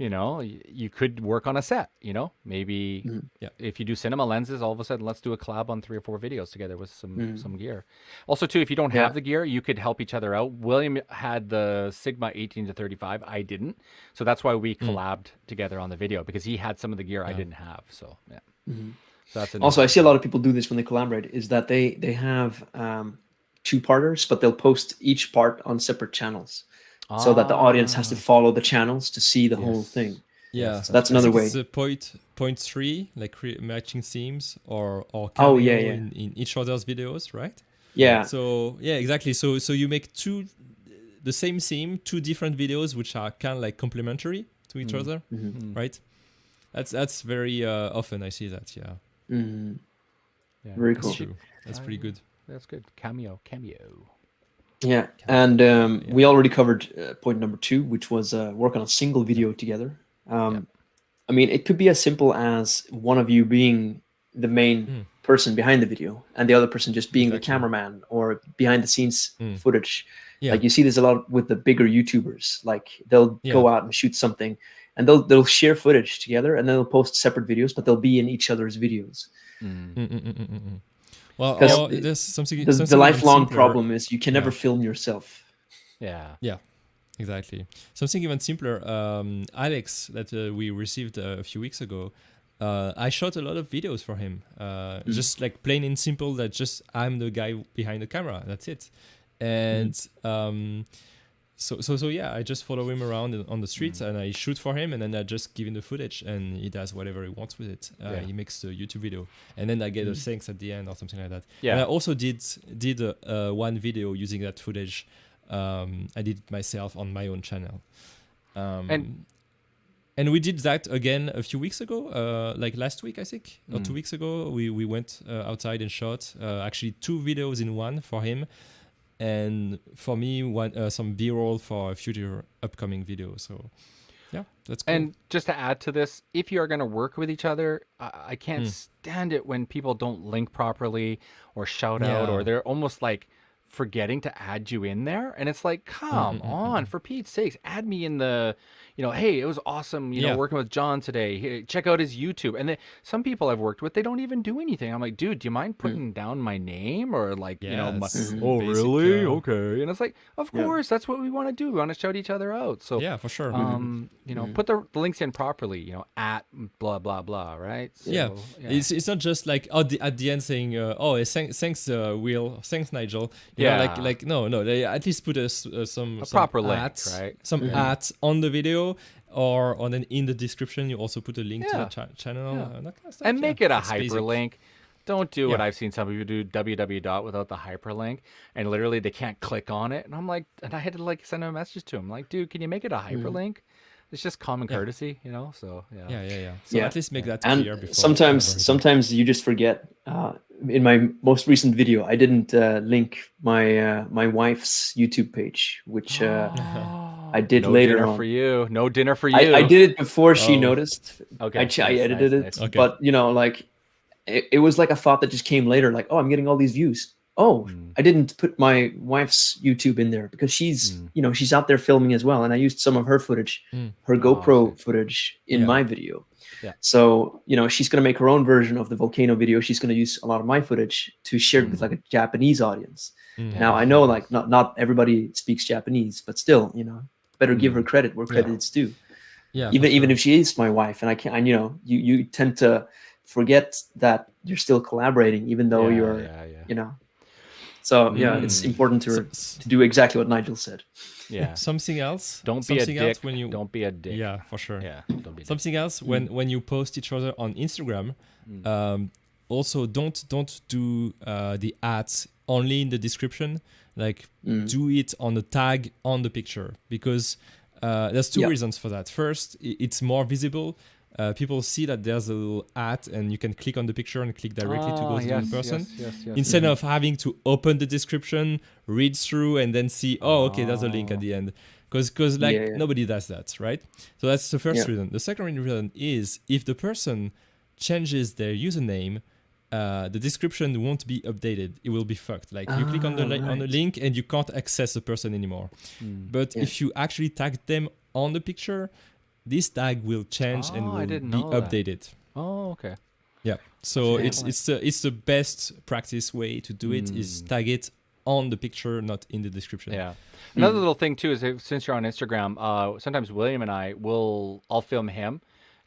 you could work on a set. Maybe if you do cinema lenses, all of a sudden, let's do a collab on 3 or 4 videos together with some gear. Also, too, if you don't have the gear, you could help each other out. William had the Sigma 18 to 35. I didn't, so that's why we collabed together on the video because he had some of the gear I didn't have. So yeah. So that's Also, I see a lot of people do this when they collaborate. Is that they have two parters, but they'll post each part on separate channels. so that the audience has to Ah, follow the channels to see the whole yes. thing. Yeah, So that's I another think it's way. point three, like matching themes or Oh yeah, cameo yeah, in each other's videos, right? Yeah. yeah. So yeah, exactly. So you make the same theme, two different videos which are kind of like complementary to each other, Mm-hmm. right? That's very often I see that. Yeah, Mm-hmm. Yeah. Very that's You cool. should true. That's try. pretty good. That's good. Cameo. Yeah, Cameo. and Yeah. we already covered point number 2, which was work on a single video together. Yeah. I mean, it could be as simple as one of you being the main Mm, person behind the video and the other person just being the exactly. cameraman or behind the scenes Mm, footage. yeah. Like you see this a lot with the bigger YouTubers. Like they'll Yeah. go out and shoot something and they'll share footage together and then they'll post separate videos, but they'll be in each other's videos. Mm. Mm, mm, mm, mm, mm, mm. Well, Because or there's something the something even lifelong simpler. problem is you can never Yeah. film yourself. Yeah. Yeah. Exactly. Something even simpler. Alex, that we received a few weeks ago, I shot a lot of videos for him. Just like plain and simple. That just I'm the guy behind the camera. That's it. And so yeah, I just follow him around on the streets and I shoot for him, and then I just give him the footage, and he does whatever he wants with it. Yeah. He makes the YouTube video, and then I get a thanks at the end or something like that. Yeah. And I also did one video using that footage. I did it myself on my own channel. And we did that again a few weeks ago, like last week, I think, or 2 weeks ago. We went outside and shot actually 2 videos in one for him, and for me, one some B-roll for a future upcoming video. So yeah, that's cool. And just to add to this, if you are going to work with each other, I can't stand it when people don't link properly or shout out, or Yeah. they're almost like forgetting to add you in there. And it's like, come on, for Pete's sakes, add me in the, hey, it was awesome, Yeah. working with John today. Hey, check out his YouTube. And some people I've worked with, they don't even do anything. I'm like, dude, do you mind putting down my name or like, Yeah, my, it's oh, basic, really? Okay. And it's like, of Yeah. course, that's what we want to do. We want to shout each other out. So, Yeah, for sure. put the links in properly, at blah, blah, blah, right? So, Yeah. It's not just like at the end saying thanks Will, thanks Nigel. Like no, they at least put some proper link, ads, right? some ads on the video, or then in the description you also put a link to Yeah. the channel and that kind of stuff. And make it a That's basic. hyperlink. Don't do what Yeah. I've seen some people do, www dot without the hyperlink, and literally they can't click on it. And I'm like, and I had to like send a message to him, like, dude, can you make it a hyperlink? It's just common courtesy, So Yeah. So Yeah. at least make that And clear before. sometimes you just forget. In my most recent video, I didn't link my wife's YouTube page, which I did no later dinner on. for you. No dinner for you. I did it before she Oh. noticed. Okay, I nice, edited nice, it, nice. Okay. but like it was like a thought that just came later. Like, oh, I'm getting all these views. Oh, I didn't put my wife's YouTube in there because she's she's out there filming as well, and I used some of her footage, her GoPro footage in Yeah. my video. Yeah. So she's gonna make her own version of the volcano video. She's gonna use a lot of my footage to share it with like a Japanese audience. Now I know like not everybody speaks Japanese, but still, better give her credit where credit is due. Yeah. Even if she is my wife, and I can't, you tend to forget that you're still collaborating, even though you're, So it's important to do exactly what Nigel said. Yeah. Something else. Don't be a something dick. else when you Don't be a dick. Yeah, for sure. Yeah. Don't be a dick. Something else when you post each other on Instagram, also don't do the ads only in the description. Like do it on the tag on the picture, because there's two reasons for that. First, it's more visible. People see that there's a little ad and you can click on the picture and click directly to go to the person. Yes. Instead of having to open the description, read through, and then see, okay, there's a link at the end. Because nobody does that, right? So that's the first reason. The second reason is if the person changes their username, the description won't be updated. It will be fucked. Like you click on the on the link and you can't access the person anymore. But if you actually tag them on the picture, this tag will change and will be updated. Oh, okay. Yeah. So it's the best practice way to do it is tag it on the picture, not in the description. Yeah. Another little thing too is since you're on Instagram, sometimes William and I'll film him,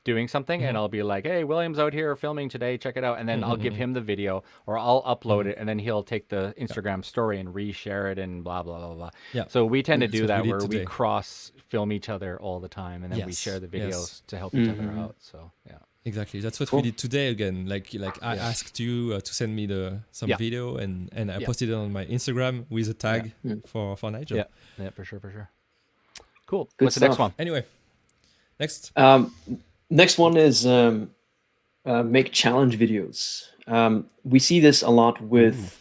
doing something, and I'll be like, "Hey, William's out here filming today. Check it out." And then I'll give him the video, or I'll upload it, and then he'll take the Instagram story and reshare it, and blah blah blah blah. Yeah. So we tend to That's do what we that did where we today. cross film each other all the time, and then we Yes, share the yes. videos to help each other out. So yeah. Exactly. That's what Cool. we did today again. Like I Yeah. asked you to send me some Yeah. video, and I Yeah. posted it on my Instagram with a tag for Nigel. Yeah, yeah, for sure, for sure. Cool. Good What's the next stuff. one? Anyway, next. Next one is make challenge videos. We see this a lot with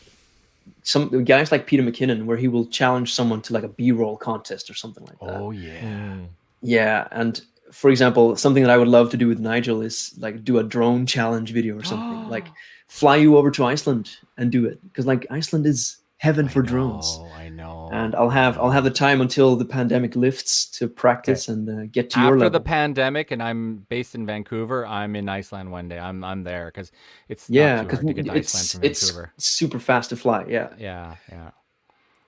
some guys like Peter McKinnon, where he will challenge someone to like a B-roll contest or something like that. Oh yeah. Yeah, and for example, something that I would love to do with Nigel is like do a drone challenge video or something. Like fly you over to Iceland and do it, because like Iceland is heaven for drones. Oh, I know. And I'll have the time until the pandemic lifts to practice and get to your After level. the pandemic, and I'm based in Vancouver, I'm in Iceland one day. I'm there because it's Yeah, not too because hard to get to Iceland from it's Vancouver. super fast to fly. Yeah. Yeah, yeah.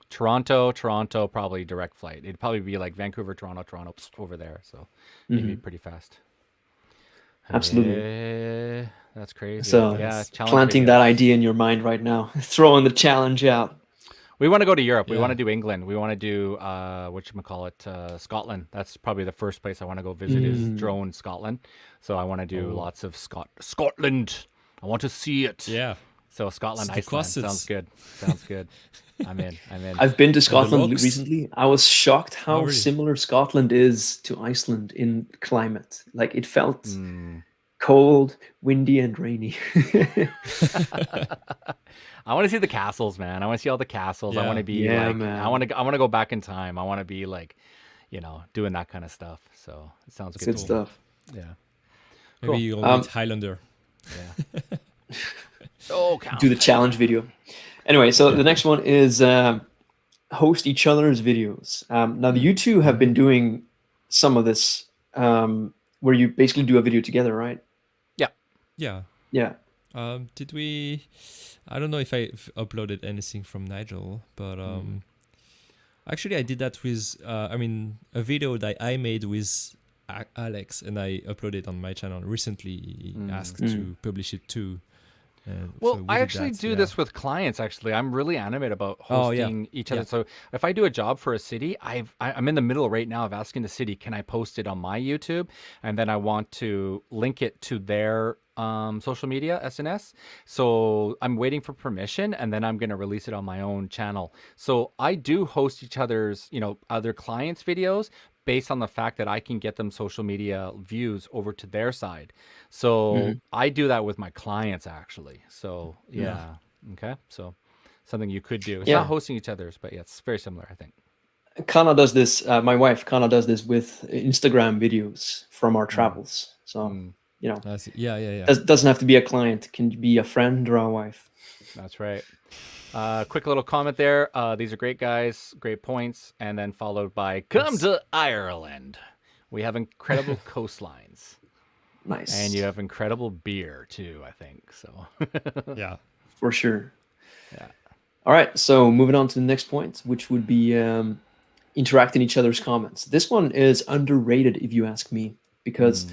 Toronto, probably direct flight. It'd probably be like Vancouver, Toronto, psst, over there. So maybe pretty fast. Absolutely. That's crazy. So yeah, challenge planting videos. that idea in your mind right now, throwing the challenge out. We want to go to Europe. We Yeah. want to do England. We want to do whatchamacallit, Scotland. That's probably the first place I want to go visit is drone Scotland. So I want to do lots of Scotland. I want to see it. Yeah. So Scotland, It's the Iceland. classics. Sounds good. Sounds good. I'm in. I've been to Scotland locks. recently. I was shocked how really? similar Scotland is to Iceland in climate. Like it felt cold, windy, and rainy. I want to see the castles, man. I want to see all the castles. I Yeah. want to be Yeah, like, man. I want to go back in time. I want to be like, doing that kind of stuff. So it sounds good. Good stuff. Yeah. Maybe Cool. you'll meet Highlander. Yeah. Oh, count. Do the challenge video. Anyway, so the next one is host each other's videos. Now, you two have been doing some of this where you basically do a video together, right? Yeah. Yeah. Did we? I don't know if I uploaded anything from Nigel, but actually I did that with a video that I made with Alex, and I uploaded on my channel recently. He asked to publish it too. Well, so we I did actually that, do yeah. this with clients. Actually, I'm really animated about Oh, yeah. hosting each other. Yeah. So if I do a job for a city, I'm in the middle right now of asking the city, can I post it on my YouTube? And then I want to link it to their social media, SNS. So I'm waiting for permission, and then I'm going to release it on my own channel. So I do host each other's, other clients' videos, based on the fact that I can get them social media views over to their side. So I do that with my clients, actually. So yeah. Okay. So something you could do. It's Yeah. not hosting each other's, but yeah, it's very similar, I think. Kana does this. My wife, Kana, does this with Instagram videos from our travels. So, I see. Yeah. doesn't have to be a client. Can be a friend or a wife. That's right. Quick little comment there. These are great guys, great points, and then followed by come to Ireland. We have incredible coastlines, Nice. and you have incredible beer too, I think. So Yeah. For sure. Yeah. All right. So moving on to the next point, which would be interact in each other's comments. This one is underrated, if you ask me, because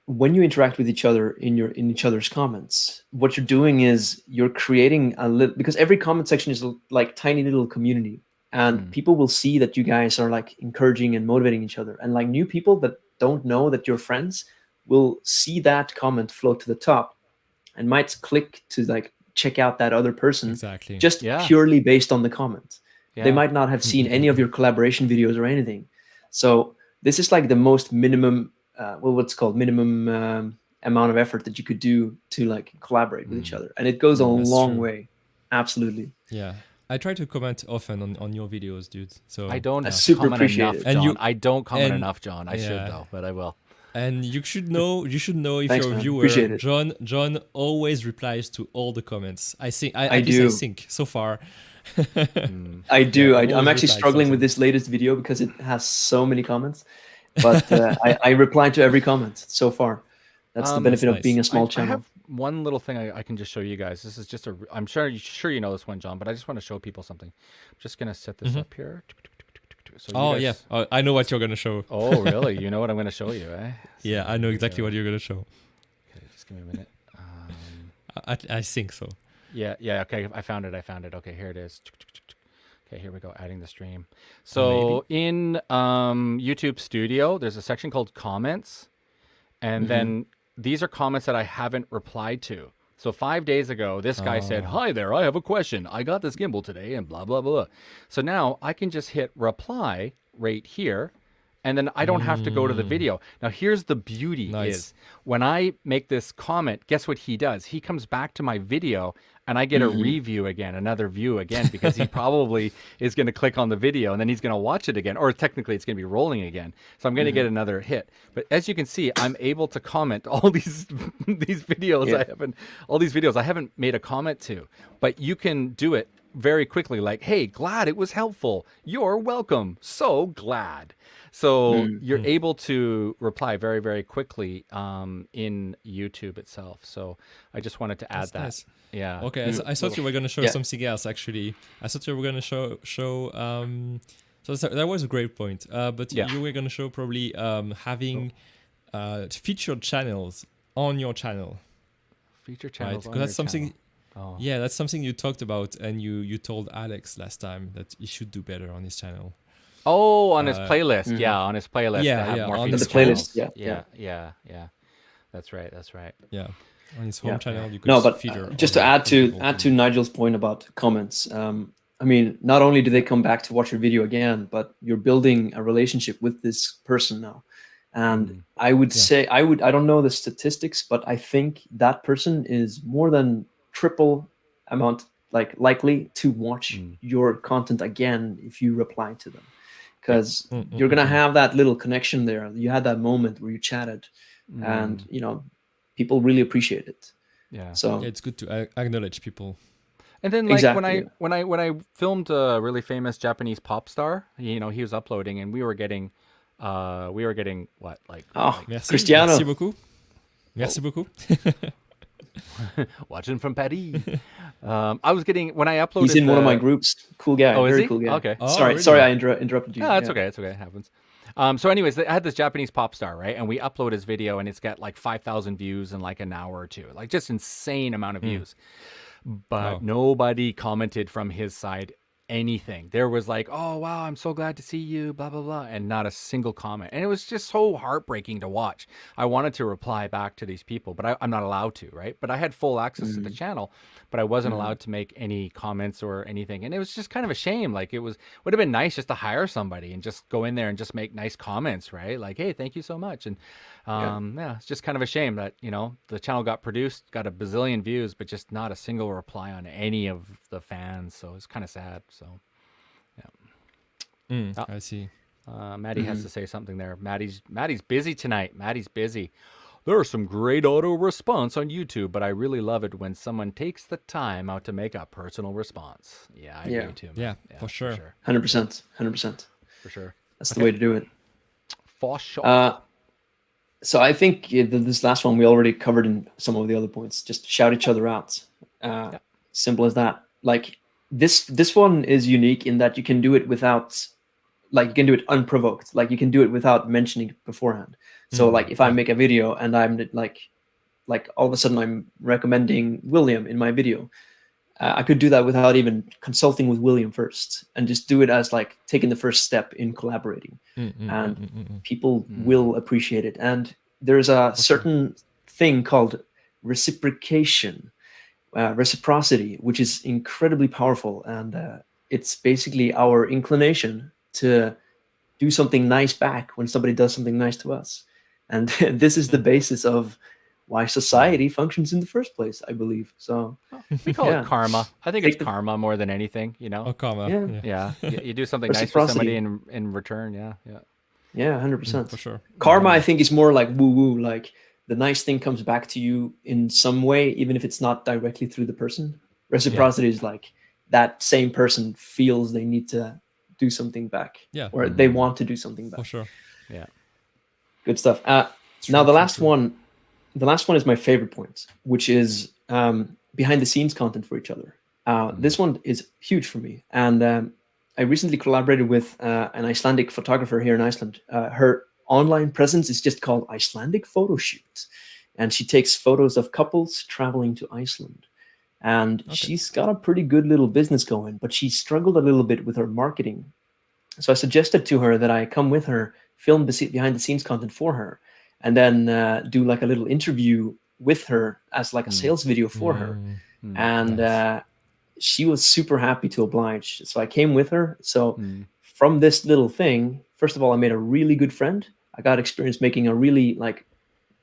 when you interact with each other in each other's comments, what you're doing is you're creating a little, because every comment section is like tiny little community, and people will see that you guys are like encouraging and motivating each other, and like new people that don't know that you're friends will see that comment float to the top and might click to like check out that other person Exactly. just Yeah. purely based on the comment. They Yeah. might not have seen any of your collaboration videos or anything. So this is like the most minimum, what's called minimum amount of effort that you could do to like collaborate with each other. And it goes a that's long true. way. Absolutely. Yeah. I try to comment often on your videos, dude. So I don't super comment appreciate enough, it. John. And you- I don't comment and- enough, John. I should yeah. though, but I will. And you should know if Thanks, you're a man. viewer, Appreciate it. John always replies to all the comments. I think I at least do. I think so far. I do. Yeah, I'm always actually replies struggling with something. this latest video because it has so many comments. But I reply to every comment so far. That's the benefit That's of being a nice. small I channel. have one little thing I can just show you guys. This is just I'm sure you know this one, John, but I just want to show people something. I'm just gonna set this up here. So Oh you yeah, guys, I know what you're gonna show. oh really? You know what I'm going to show you, eh? Yeah, I know exactly what you're gonna show. Okay, just give me a minute. I think so. Yeah. Okay, I found it. Okay, here it is. Okay, here we go. Adding the stream. Maybe. So in YouTube Studio, there's a section called comments, and then these are comments that I haven't replied to. So 5 days ago, this guy said, "Hi there, I have a question. I got this gimbal today," and blah blah blah. So now I can just hit reply right here, and then I don't have to go to the video. Now here's the beauty: Nice. is when I make this comment, guess what he does? He comes back to my video, and I get a review again, another view again, because he probably is going to click on the video and then he's going to watch it again, or technically it's going to be rolling again. So I'm going to get another hit. But as you can see, I'm able to comment all these videos. All these videos I haven't made a comment to, but you can do it very quickly. Like, hey, glad it was helpful. You're welcome. So glad. So you're able to reply very, very quickly in YouTube itself. So I just wanted to add That's that. nice. Yeah. Okay, I thought you were gonna show something else. Actually, I thought you were gonna show. So that was a great point. But you were gonna show probably having featured channels on your channel. Feature Right, channels. because that's something. Channel. Oh. Yeah, that's something you talked about, and you told Alex last time that he should do better on his channel. Oh, on his playlist. Yeah, on his playlist. Yeah, to have yeah, more on feature his playlist, channels. yeah. Yeah. That's right. Yeah, on his home channel you could No, but feature. just to other add to people. Nigel's point about comments, I mean, not only do they come back to watch your video again, but you're building a relationship with this person now. And I would say, I don't know the statistics, but I think that person is more than triple amount likely to watch your content again if you reply to them, because you're gonna have that little connection there. You had that moment where you chatted, and people really appreciate it. Yeah. So Yeah, it's good to acknowledge people. And then, like, Exactly, when I filmed a really famous Japanese pop star, he was uploading, and we were getting what, like, Merci, Cristiano. merci beaucoup. Merci beaucoup. watching from Paris. I was getting, when I uploaded. he's in one of my groups. Cool guy. Oh, is Very he? cool guy. Okay. Oh, sorry, really? sorry, I interrupted you. No, it's okay. It's okay. It happens. So anyways, I had this Japanese pop star, right? And we upload his video and it's got like 5,000 views in like an hour or two, like just insane amount of views. But nobody commented from his side anything. There was like, "Oh, wow, I'm so glad to see you, blah, blah, blah." And not a single comment. And it was just so heartbreaking to watch. I wanted to reply back to these people, but I'm not allowed to, right? But I had full access to the channel, but I wasn't allowed to make any comments or anything. And it was just kind of a shame. Like, would have been nice just to hire somebody and just go in there and just make nice comments, right? Like, "Hey, thank you so much." And it's just kind of a shame that, the channel got produced, got a bazillion views, but just not a single reply on any of the fans. So it's kind of sad. So, I see. Maddie has to say something there. Maddie's busy tonight. Maddie's busy. "There are some great auto response on YouTube, but I really love it when someone takes the time out to make a personal response." Yeah, I agree too. Man. Yeah, for sure. 100%. For sure. That's the way to do it. For sure. So I think this last one we already covered in some of the other points. Just shout each other out. Simple as that. Like this one is unique in that you can do it without, like, you can do it unprovoked. Like, you can do it without mentioning it beforehand. So like if I make a video and I'm like all of a sudden I'm recommending William in my video, I could do that without even consulting with William first, and just do it as like taking the first step in collaborating. And people will appreciate it. And there's a certain thing called reciprocity, which is incredibly powerful. And it's basically our inclination to do something nice back when somebody does something nice to us. And this is the basis of why society functions in the first place, I believe. So we call it karma. I think it's karma more than anything, Oh, karma. Yeah. You do something nice for somebody in return. Yeah. 100%. For sure. Karma, I think, is more like woo-woo. Like, the nice thing comes back to you in some way, even if it's not directly through the person. Reciprocity is like that same person feels they need to do something back. Yeah. Or they want to do something back. For sure. Yeah. Good stuff. Now the last one is my favorite point, which is behind the scenes content for each other. This one is huge for me. And I recently collaborated with an Icelandic photographer here in Iceland. Her online presence is just called Icelandic Photoshoot, and she takes photos of couples traveling to Iceland. And she's got a pretty good little business going, but she struggled a little bit with her marketing. So I suggested to her that I come with her, film behind the scenes content for her, and then do like a little interview with her as like a sales video for her. And Nice. she was super happy to oblige. So I came with her. So from this little thing, first of all, I made a really good friend. I got experience making a really like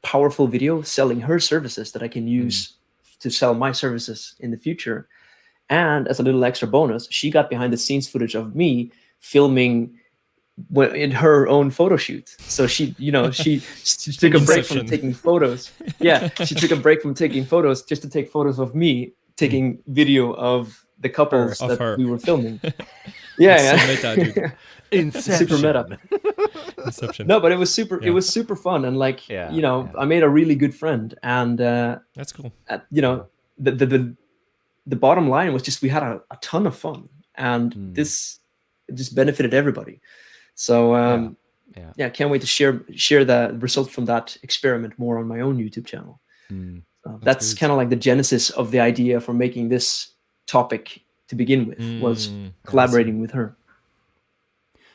powerful video selling her services that I can use to sell my services in the future. And as a little extra bonus, she got behind the scenes footage of me filming in her own photo shoot. So she, she took a break from Inception. taking photos. Yeah, she took a break from taking photos just to take photos of me taking video of the couples Of that her. we were filming. Yeah, It's so meta, dude. Inception. super meta. Inception. No, but it was super. Yeah. It was super fun, and like Yeah. I made a really good friend, and That's cool. the bottom line was just we had a ton of fun, and this just benefited everybody. So Yeah. can't wait to share the results from that experiment more on my own YouTube channel. That's good. kind of like the genesis of the idea for making this topic to begin with, was collaborating with her.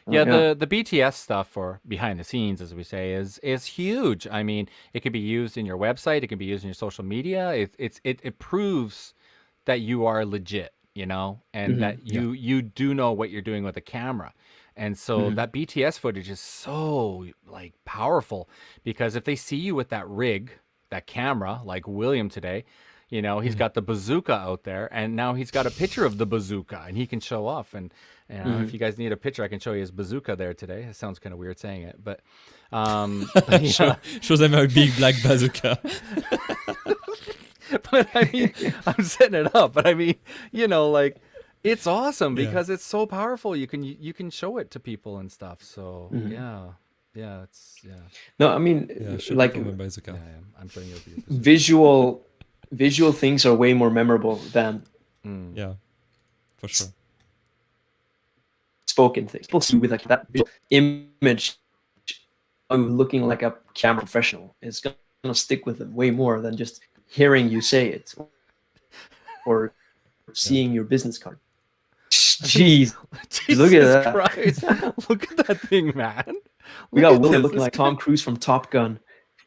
Yeah, the BTS stuff, or behind the scenes, as we say, is huge. I mean, it could be used in your website, it can be used in your social media. It proves that you are legit, and that you do know what you're doing with a camera. And so that BTS footage is so like powerful, because if they see you with that rig, that camera, like William today, he's got the bazooka out there, and now he's got a picture of the bazooka, and he can show off. And if you guys need a picture, I can show you his bazooka there today. It sounds kind of weird saying it, but Show them a big black bazooka. but I mean, I'm setting it up. But I mean, like, it's awesome because it's so powerful. You can show it to people and stuff. So it's No, I mean, show like them a bazooka. I'm showing you a visual things are way more memorable than Yeah, for sure. spoken things. People see with like that visual image of looking like a camera professional is gonna stick with them way more than just hearing you say it or seeing your business card. Jeez, look at Jesus that. Christ. Look at that thing, man. We got William looking like Tom Cruise from Top Gun.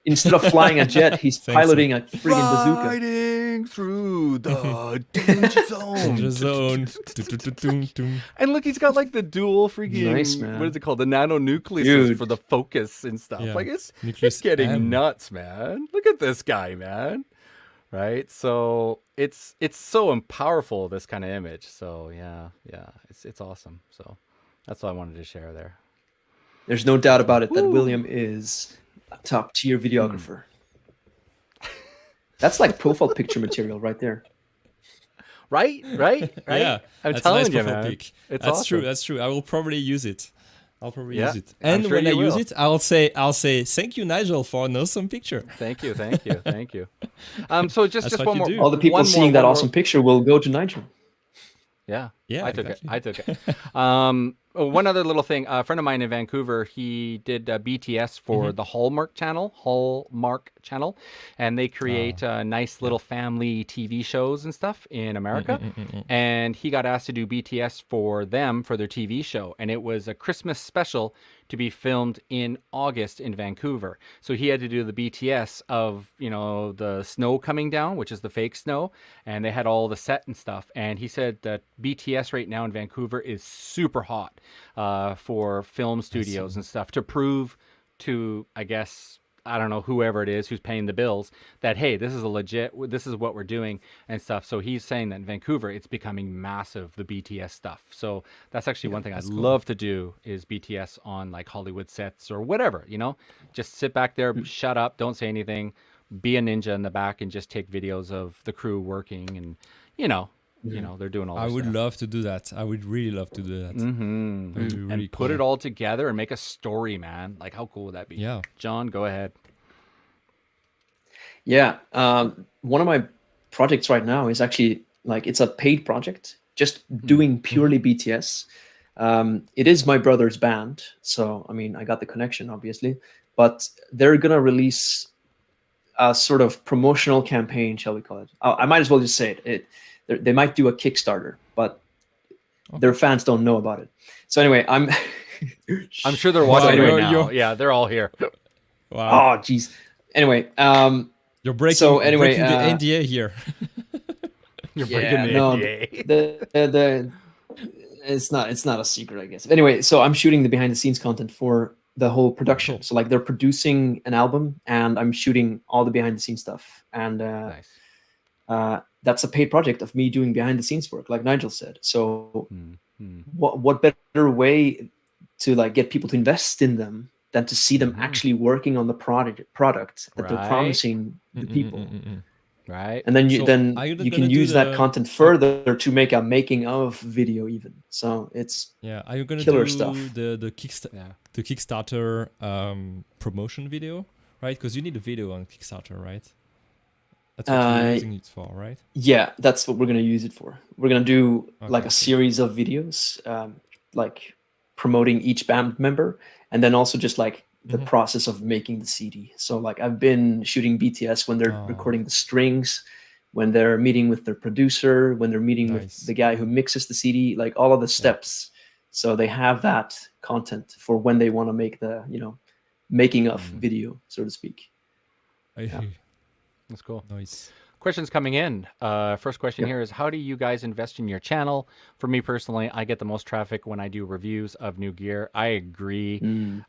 Instead of flying a jet, he's piloting a friggin' bazooka. Riding through the danger zone. Danger zone. Dum. And look, he's got like the dual freaking, Nice, man. what is it called? The nanonucleus Dude. for the focus and stuff. Yeah. Like it's Nucleus getting M. nuts, man. Look at this guy, man. Right? So it's so powerful, this kind of image. So yeah, it's awesome. So that's what I wanted to share there. There's no doubt about it that William is a top tier videographer. That's like profile picture material right there. Right? Yeah, I'm that's telling a nice you, profile man. pic. It's That's awesome. true. That's true. I will probably use it. I'll probably Yeah, use it. I'm And sure when I you use will. it, I'll say thank you, Nigel, for an awesome picture. Thank you. So just That's what one you more. do. All the people one seeing that more- awesome picture will go to Nigel. Yeah, Yeah, I took exactly. it. One other little thing. A friend of mine in Vancouver, he did BTS for the Hallmark channel, and they create nice little family TV shows and stuff in America. And he got asked to do BTS for them for their TV show, and it was a Christmas special to be filmed in August in Vancouver. So he had to do the BTS of, the snow coming down, which is the fake snow, and they had all the set and stuff. And he said that BTS right now in Vancouver is super hot for film studios and stuff, to prove to, I guess, I don't know, whoever it is who's paying the bills, that, hey, this is what we're doing and stuff. So he's saying that in Vancouver, it's becoming massive, the BTS stuff. So that's actually one thing I'd love to do, is BTS on like Hollywood sets or whatever, just sit back there, shut up, don't say anything, be a ninja in the back and just take videos of the crew working, and, they're doing all I this would stuff. love to do that. I would really love to do that. That would be really And cool. put it all together and make a story, man. Like, how cool would that be? Yeah. John, go ahead. Yeah. One of my projects right now is actually like, it's a paid project, just doing purely BTS. It is my brother's band, so I mean, I got the connection, obviously. But they're gonna release a sort of promotional campaign, shall we call it? I might as well just say it. They might do a Kickstarter, but their fans don't know about it. So anyway, I'm sure they're Wow, watching right you're- now. you're- Yeah, they're all here. Wow. oh jeez. Anyway, You're breaking, so anyway, breaking the NDA here. You're yeah, breaking the no, NDA. the it's not a secret, I guess. Anyway, so I'm shooting the behind the scenes content for the whole production. Cool. So like they're producing an album, and I'm shooting all the behind the scenes stuff, and Nice. that's a paid project of me doing behind the scenes work, like Nigel said. So Mm. what better way to like get people to invest in them than to see them actually working on the product that they're Right. promising the people. Right. And then So are you you gonna can do use that the- content further to make a making of video even. So it's Yeah, are you gonna Killer do stuff. the Yeah. Kickstarter promotion video, right? Because you need a video on Kickstarter, right? That's what you're using it for, right? yeah, that's what we're gonna use it for. We're gonna do like Okay, a series of videos, like promoting each band member, and then also just like the process of making the CD. So like I've been shooting BTS when they're recording the strings, when they're meeting with their producer, when they're meeting Nice. with the guy who mixes the CD, like all of the steps. So they have that content for when they want to make the, making of video, so to speak. That's cool. Nice. Questions coming in. First question Yep. here is, how do you guys invest in your channel? For me personally, I get the most traffic when I do reviews of new gear. I agree.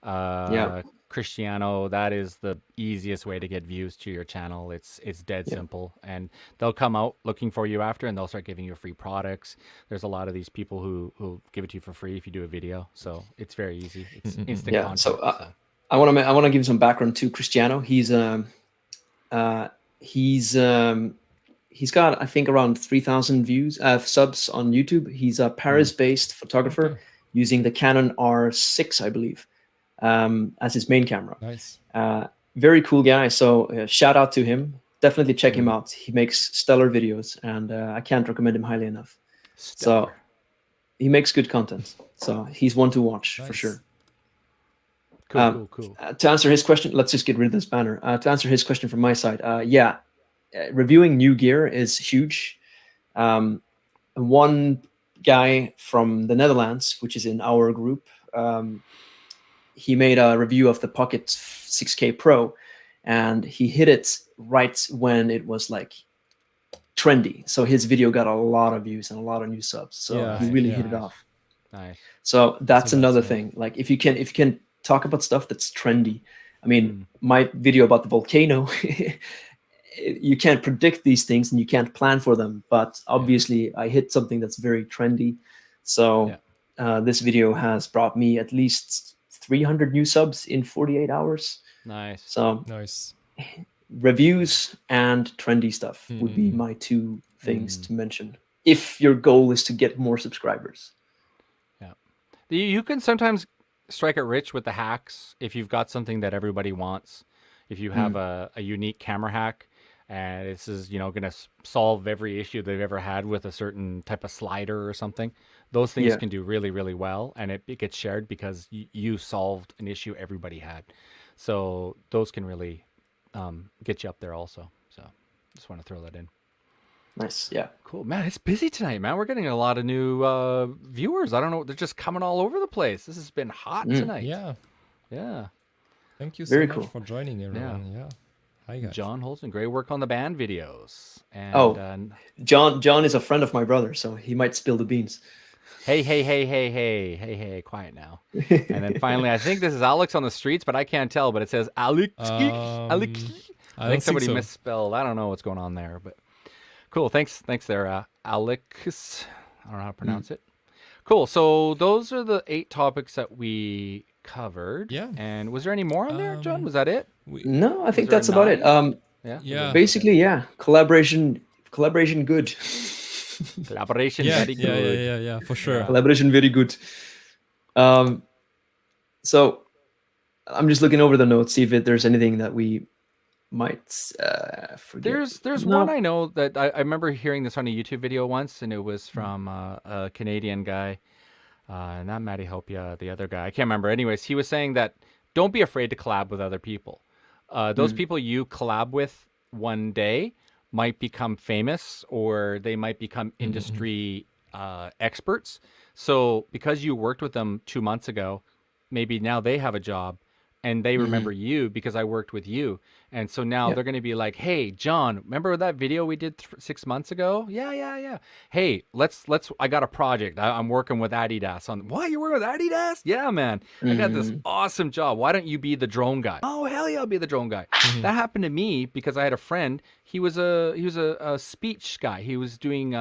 Yeah. Cristiano, that is the easiest way to get views to your channel. It's dead simple, and they'll come out looking for you after, and they'll start giving you free products. There's a lot of these people who give it to you for free if you do a video, so it's very easy. It's instant Yeah. content. So I want to give some background to Cristiano. He's got, I think, around 3,000 views, subs on YouTube. He's a Paris-based photographer using the Canon R6, I believe, as his main camera. Nice. Very cool guy. So shout out to him. Definitely check him out. He makes stellar videos, and I can't recommend him highly enough. Stellar. So he makes good content. So he's one to watch for Nice. sure. Cool. To answer his question, let's just get rid of this banner. To answer his question from my side, reviewing new gear is huge. One guy from the Netherlands, which is in our group, he made a review of the Pocket 6K Pro, and he hit it right when it was like trendy. So his video got a lot of views and a lot of new subs. So Yeah, he really yeah. hit it off. Nice. So that's So another that's thing. Like if you can talk about stuff that's trendy. I mean, my video about the volcano, you can't predict these things and you can't plan for them. But obviously, I hit something that's very trendy. So this video has brought me at least 300 new subs in 48 hours. Nice. So Nice. reviews and trendy stuff would be my two things to mention. If your goal is to get more subscribers. You can sometimes strike it rich with the hacks if you've got something that everybody wants. If you have a unique camera hack, and this is going to solve every issue they've ever had with a certain type of slider or something, those things can do really, really well, and it gets shared because you solved an issue everybody had. So those can really get you up there also. So just want to throw that in. Nice. Yeah. Cool, man. It's busy tonight, man. We're getting a lot of new viewers. I don't know. They're just coming all over the place. This has been hot tonight. Yeah. Yeah. Thank you so Very much cool. for joining, everyone. Yeah. Hi, guys. John Holson, great work on the band videos. And John is a friend of my brother, so he might spill the beans. hey, quiet now. And then finally, I think this is Alex on the streets, but I can't tell. But it says Alex. Alex. I think somebody so. misspelled. I don't know what's going on there, but cool. Thanks there, Alex. I don't know how to pronounce it. Cool. So those are the 8 topics that we covered. Yeah. And was there any more on there, John? Was that it? No, I think there that's about it. 9? Yeah. Yeah. Basically, collaboration good. Collaboration. Yeah, Very good. yeah, for sure. Collaboration very good. So I'm just looking over the notes, see if there's anything that we might forget. There's No. one I know that I remember hearing this on a YouTube video once, and it was from a Canadian guy. and not Matty Hopia, the other guy. I can't remember. Anyways, he was saying that don't be afraid to collab with other people. Those people you collab with one day might become famous or they might become industry experts. So because you worked with them 2 months ago, maybe now they have a job and they remember you because I worked with you. And so now they're going to be like, hey, John, remember that video we did 6 months ago? Yeah, yeah, yeah. Hey, I got a project. I'm working with Adidas on, what? You're working with Adidas? Yeah, man. I got this awesome job. Why don't you be the drone guy? Oh, hell yeah, I'll be the drone guy. That happened to me because I had a friend. He was a speech guy. He was doing,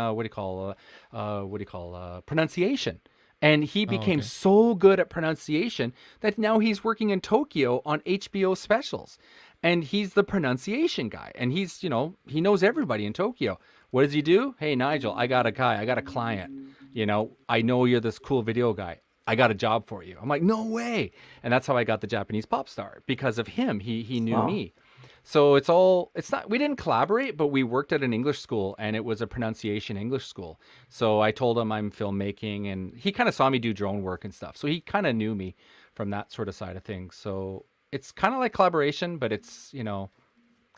pronunciation. And he became so good at pronunciation that now he's working in Tokyo on HBO specials. And he's the pronunciation guy. And he's, he knows everybody in Tokyo. What does he do? Hey, Nigel, I got a client. I know you're this cool video guy. I got a job for you. I'm like, no way. And that's how I got the Japanese pop star. Because of him, he knew me. So we didn't collaborate, but we worked at an English school and it was a pronunciation English school. So I told him I'm filmmaking and he kind of saw me do drone work and stuff. So he kind of knew me from that sort of side of things. So it's kind of like collaboration, but it's,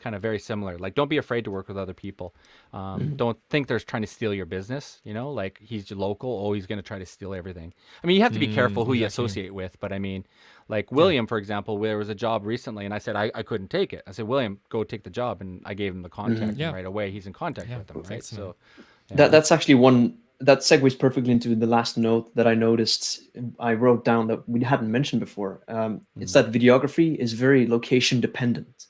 kind of very similar. Like, don't be afraid to work with other people. Don't think they're trying to steal your business, like he's local. Oh, he's going to try to steal everything. I mean, you have to be careful who you associate with, but I mean, like William, for example, there was a job recently and I said, I couldn't take it. I said, William, go take the job. And I gave him the contact and right away. He's in contact with them, right? So That's actually that segues perfectly into the last note that I noticed. I wrote down that we hadn't mentioned before. It's that videography is very location dependent.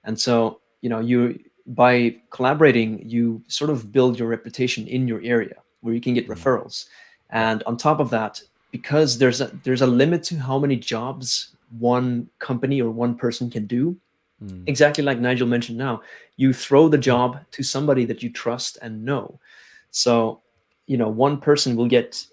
And so, you by collaborating, you sort of build your reputation in your area where you can get referrals. And on top of that, because there's a limit to how many jobs one company or one person can do, exactly like Nigel mentioned now, you throw the job to somebody that you trust and know. So, one person will get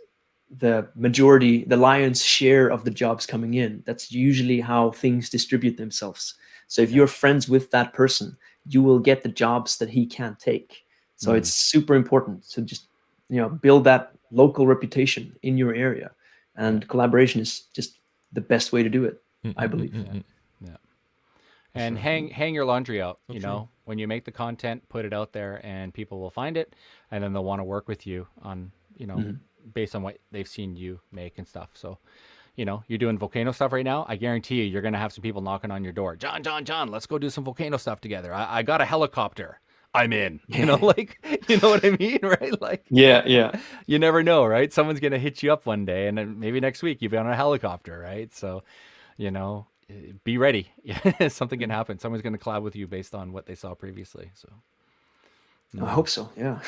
the lion's share of the jobs coming in. That's usually how things distribute themselves. So if you're friends with that person, you will get the jobs that he can't take. So it's super important to just, build that local reputation in your area. And collaboration is just the best way to do it, I believe. Yeah. And hang your laundry out, when you make the content, put it out there and people will find it and then they'll want to work with you on, based on what they've seen you make and stuff. So, you're doing volcano stuff right now. I guarantee you're going to have some people knocking on your door. John, let's go do some volcano stuff together. I got a helicopter. I'm in, like, you know what I mean? Right? Like, yeah. You never know, right? Someone's going to hit you up one day and then maybe next week you'll be on a helicopter, right? So, be ready. Something can happen. Someone's going to collab with you based on what they saw previously. So I hope so. Yeah.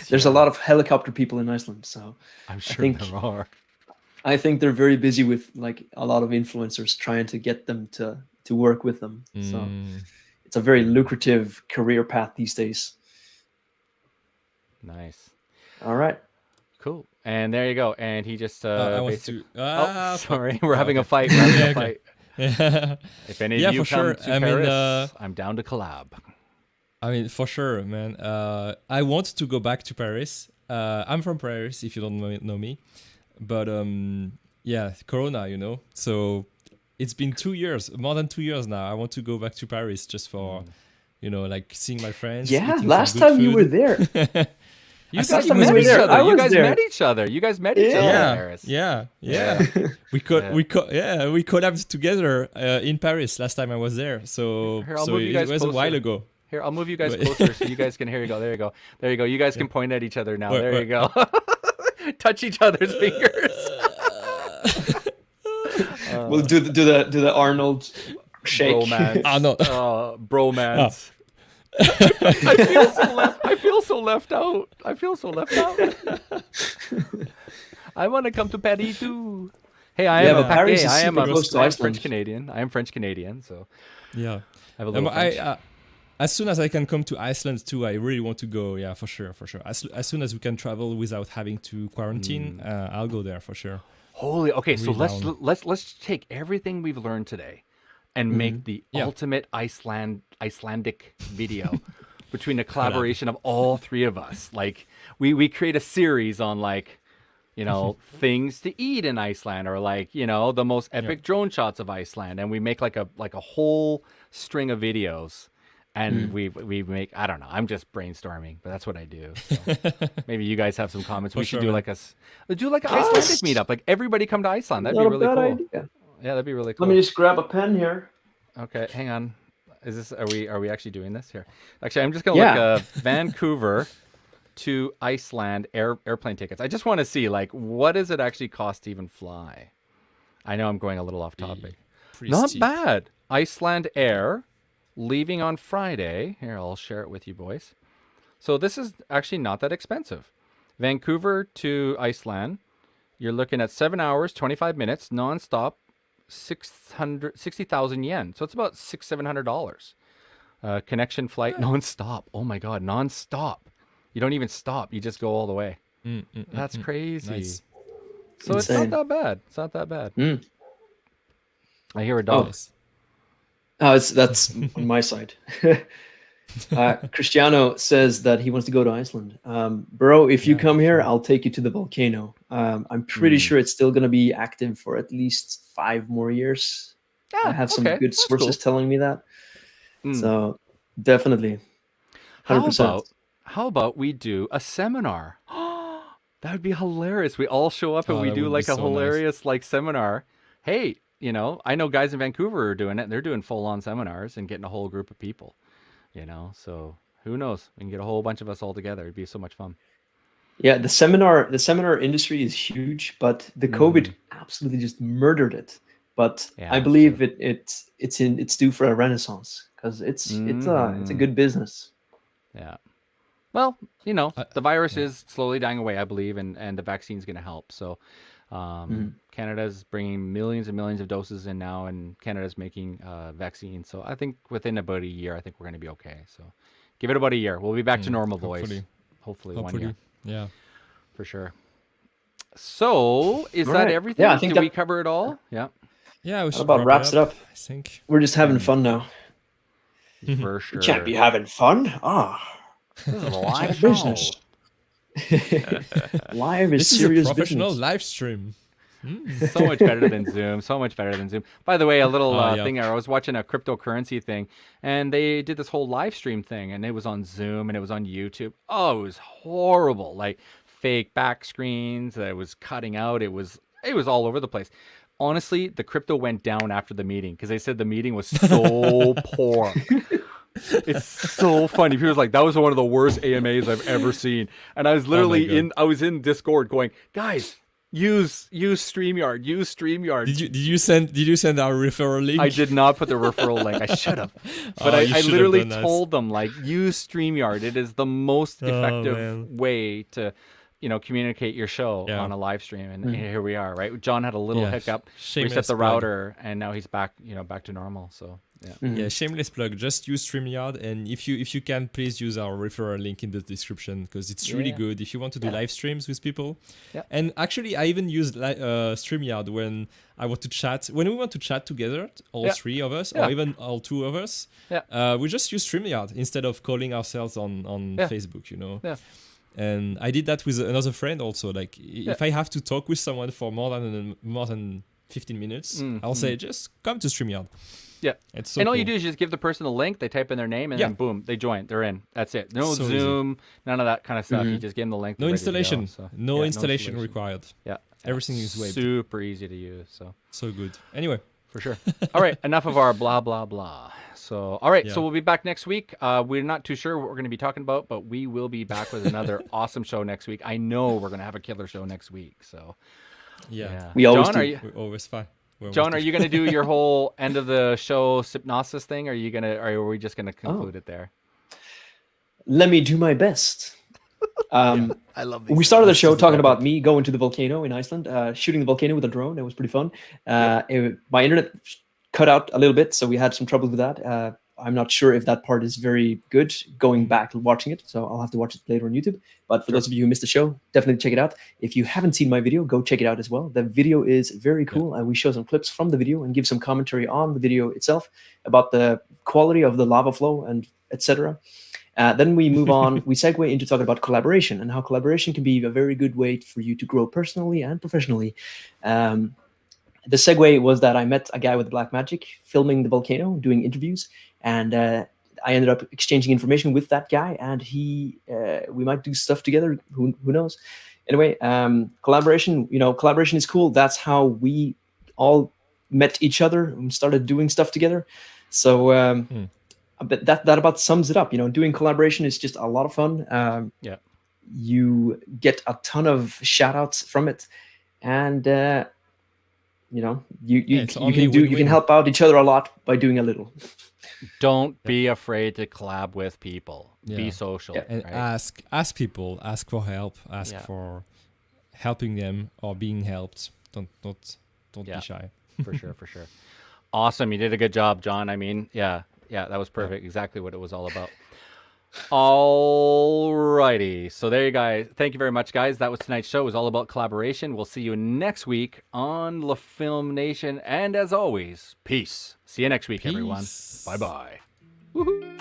There's a lot of helicopter people in Iceland. So I'm sure there are. I think they're very busy with like a lot of influencers trying to get them to work with them. So it's a very lucrative career path these days. Nice. All right. Cool. And there you go. And he just sorry. We're having a fight. We're having a fight. Yeah. If any of you come to Paris, I'm down to collab. I mean, for sure, man. I want to go back to Paris. I'm from Paris, if you don't know me. But Corona, So it's been 2 years, more than 2 years now. I want to go back to Paris just for, like seeing my friends. Yeah, last time you were there. You guys met each other. You guys met each other. You guys met each other in Paris. Yeah. we collabed together in Paris last time I was there. So it was a while ago. Here, I'll move you guys closer so you guys can. Here you go. There you go. You guys can point at each other now. There you go. Touch each other's fingers. We'll do the Arnold shake. Bromance. Arnold. Bromance. I feel so left out. I want to come to Paris too. Hey, I am French Canadian. I am French Canadian, so yeah. I have a little French. As soon as I can come to Iceland too, I really want to go. Yeah, for sure. As soon as we can travel without having to quarantine, I'll go there for sure. Holy, okay. So let's take everything we've learned today, and make the ultimate Icelandic video between a collaboration of all three of us. Like we create a series on like, things to eat in Iceland, or like, the most epic drone shots of Iceland. And we make like a whole string of videos. And we make, I don't know, I'm just brainstorming, but that's what I do. So maybe you guys have some comments. We should do like an Icelandic meetup. Like everybody come to Iceland. That'd be really cool. Idea. Yeah, that'd be really cool. Let me just grab a pen here. Okay, hang on. Are we actually doing this here? Actually, I'm just gonna look Vancouver to Iceland airplane tickets. I just want to see, like, what does it actually cost to even fly? I know I'm going a little off topic. Not steep. bad. Iceland Air, leaving on Friday. Here, I'll share it with you boys. So this is actually not that expensive. Vancouver to Iceland, you're looking at 7 hours, 25 minutes, nonstop, 60,000 yen. So it's about $700. Connection flight, nonstop. Oh my God, nonstop. You don't even stop. You just go all the way. That's crazy. Nice. So it's not that bad. It's not that bad. I hear a dog. That's on my side. Cristiano says that he wants to go to Iceland. Bro, if you come here, I'll take you to the volcano. I'm pretty sure it's still going to be active for at least 5 more years. I have some good sources telling me that. So definitely, 100%. How about we do a seminar? That would be hilarious. We all show up and we do like a hilarious like seminar. Hey, I know guys in Vancouver are doing it. They're doing full-on seminars and getting a whole group of people. So who knows? We can get a whole bunch of us all together. It'd be so much fun. Yeah, the seminar industry is huge, but the COVID absolutely just murdered it. But I believe it's due for a renaissance, because it's a good business. Yeah. Well, the virus is slowly dying away, I believe, and the vaccine's going to help. So Canada's bringing millions and millions of doses in now, and Canada's making vaccines. So I think within about a year, I think we're going to be okay. So give it about a year. We'll be back to normal, boys. Hopefully 1 year. Yeah. For sure. So is All that right. everything? Yeah, I think Did we cover it all? Yeah. Yeah, we should about wraps it up. I think. We're just having fun now. For sure. You can't be having fun. This is a live business. Live is This is a serious professional business. live stream. So much better than Zoom. So much better than Zoom. By the way, a little thing. I was watching a cryptocurrency thing, and they did this whole live stream thing, and it was on Zoom and it was on YouTube. Oh, it was horrible. Like fake back screens that it was cutting out. It was all over the place. Honestly, the crypto went down after the meeting because they said the meeting was so poor. It's so funny. People was like, that was one of the worst AMAs I've ever seen. And I was literally I was in Discord going, guys, use StreamYard, use StreamYard. Did you send our referral link? I did not put the referral link. I should have. But I literally told them, like, use StreamYard. It is the most effective way to communicate your show on a live stream. And here we are, right? John had a little hiccup. Reset the router, and now he's back, back to normal. So yeah, shameless plug. Just use StreamYard, and if you can, please use our referral link in the description, because it's really good if you want to do live streams with people. Yeah. And actually, I even used StreamYard when I want to chat. When we want to chat together, all 3 of us, or even all 2 of us, we just use StreamYard instead of calling ourselves on Facebook. Yeah. And I did that with another friend also. Like, if I have to talk with someone for more than 15 minutes, I'll say, just come to StreamYard. Yeah. It's so and all cool. you do is just give the person a link, they type in their name, and then boom, they join. They're in. That's it. No So Zoom, none of that kind of stuff. You just give them the link. No they're ready to go. installation. So, no installation required. Yeah. Everything is waived. Super easy to use. So good. Anyway. For sure. All right. Enough of our blah, blah, blah. So, all right. So we'll be back next week. We're not too sure what we're going to be talking about, but we will be back with another awesome show next week. I know we're going to have a killer show next week. So, we always John, do. We're always fine. John, are you going to do your whole end of the show hypnosis thing? Or are we just going to conclude it there? Let me do my best. I love these. We started the show talking about me going to the volcano in Iceland, shooting the volcano with a drone. It was pretty fun. My internet cut out a little bit, so we had some trouble with that. I'm not sure if that part is very good going back and watching it, so I'll have to watch it later on YouTube. But for those of you who missed the show, definitely check it out. If you haven't seen my video, go check it out as well. The video is very cool, and we show some clips from the video and give some commentary on the video itself about the quality of the lava flow and etc. Then we move on, we segue into talking about collaboration and how collaboration can be a very good way for you to grow personally and professionally. The segue was that I met a guy with black magic filming the volcano, doing interviews, and I ended up exchanging information with that guy, and we might do stuff together. Who knows? Anyway, collaboration. Collaboration is cool. That's how we all met each other and started doing stuff together. So but that about sums it up. Doing collaboration is just a lot of fun. Yeah. You get a ton of shout outs from it, and you it's only can you can win-win. help out each other a lot by doing a little. Don't be afraid to collab with people. Be Yeah. social. Yeah. And Right? ask people, ask for help, ask Yeah. for helping them or being helped. Don't Yeah. be shy. For sure, for sure. Awesome. You did a good job, John. I mean, yeah, that was perfect. Exactly what it was all about. Alrighty. So there you guys. Thank you very much, guys. That was tonight's show. It was all about collaboration. We'll see you next week on La Film Nation. And as always, peace. See you next week, everyone. Peace. Bye-bye. Woohoo.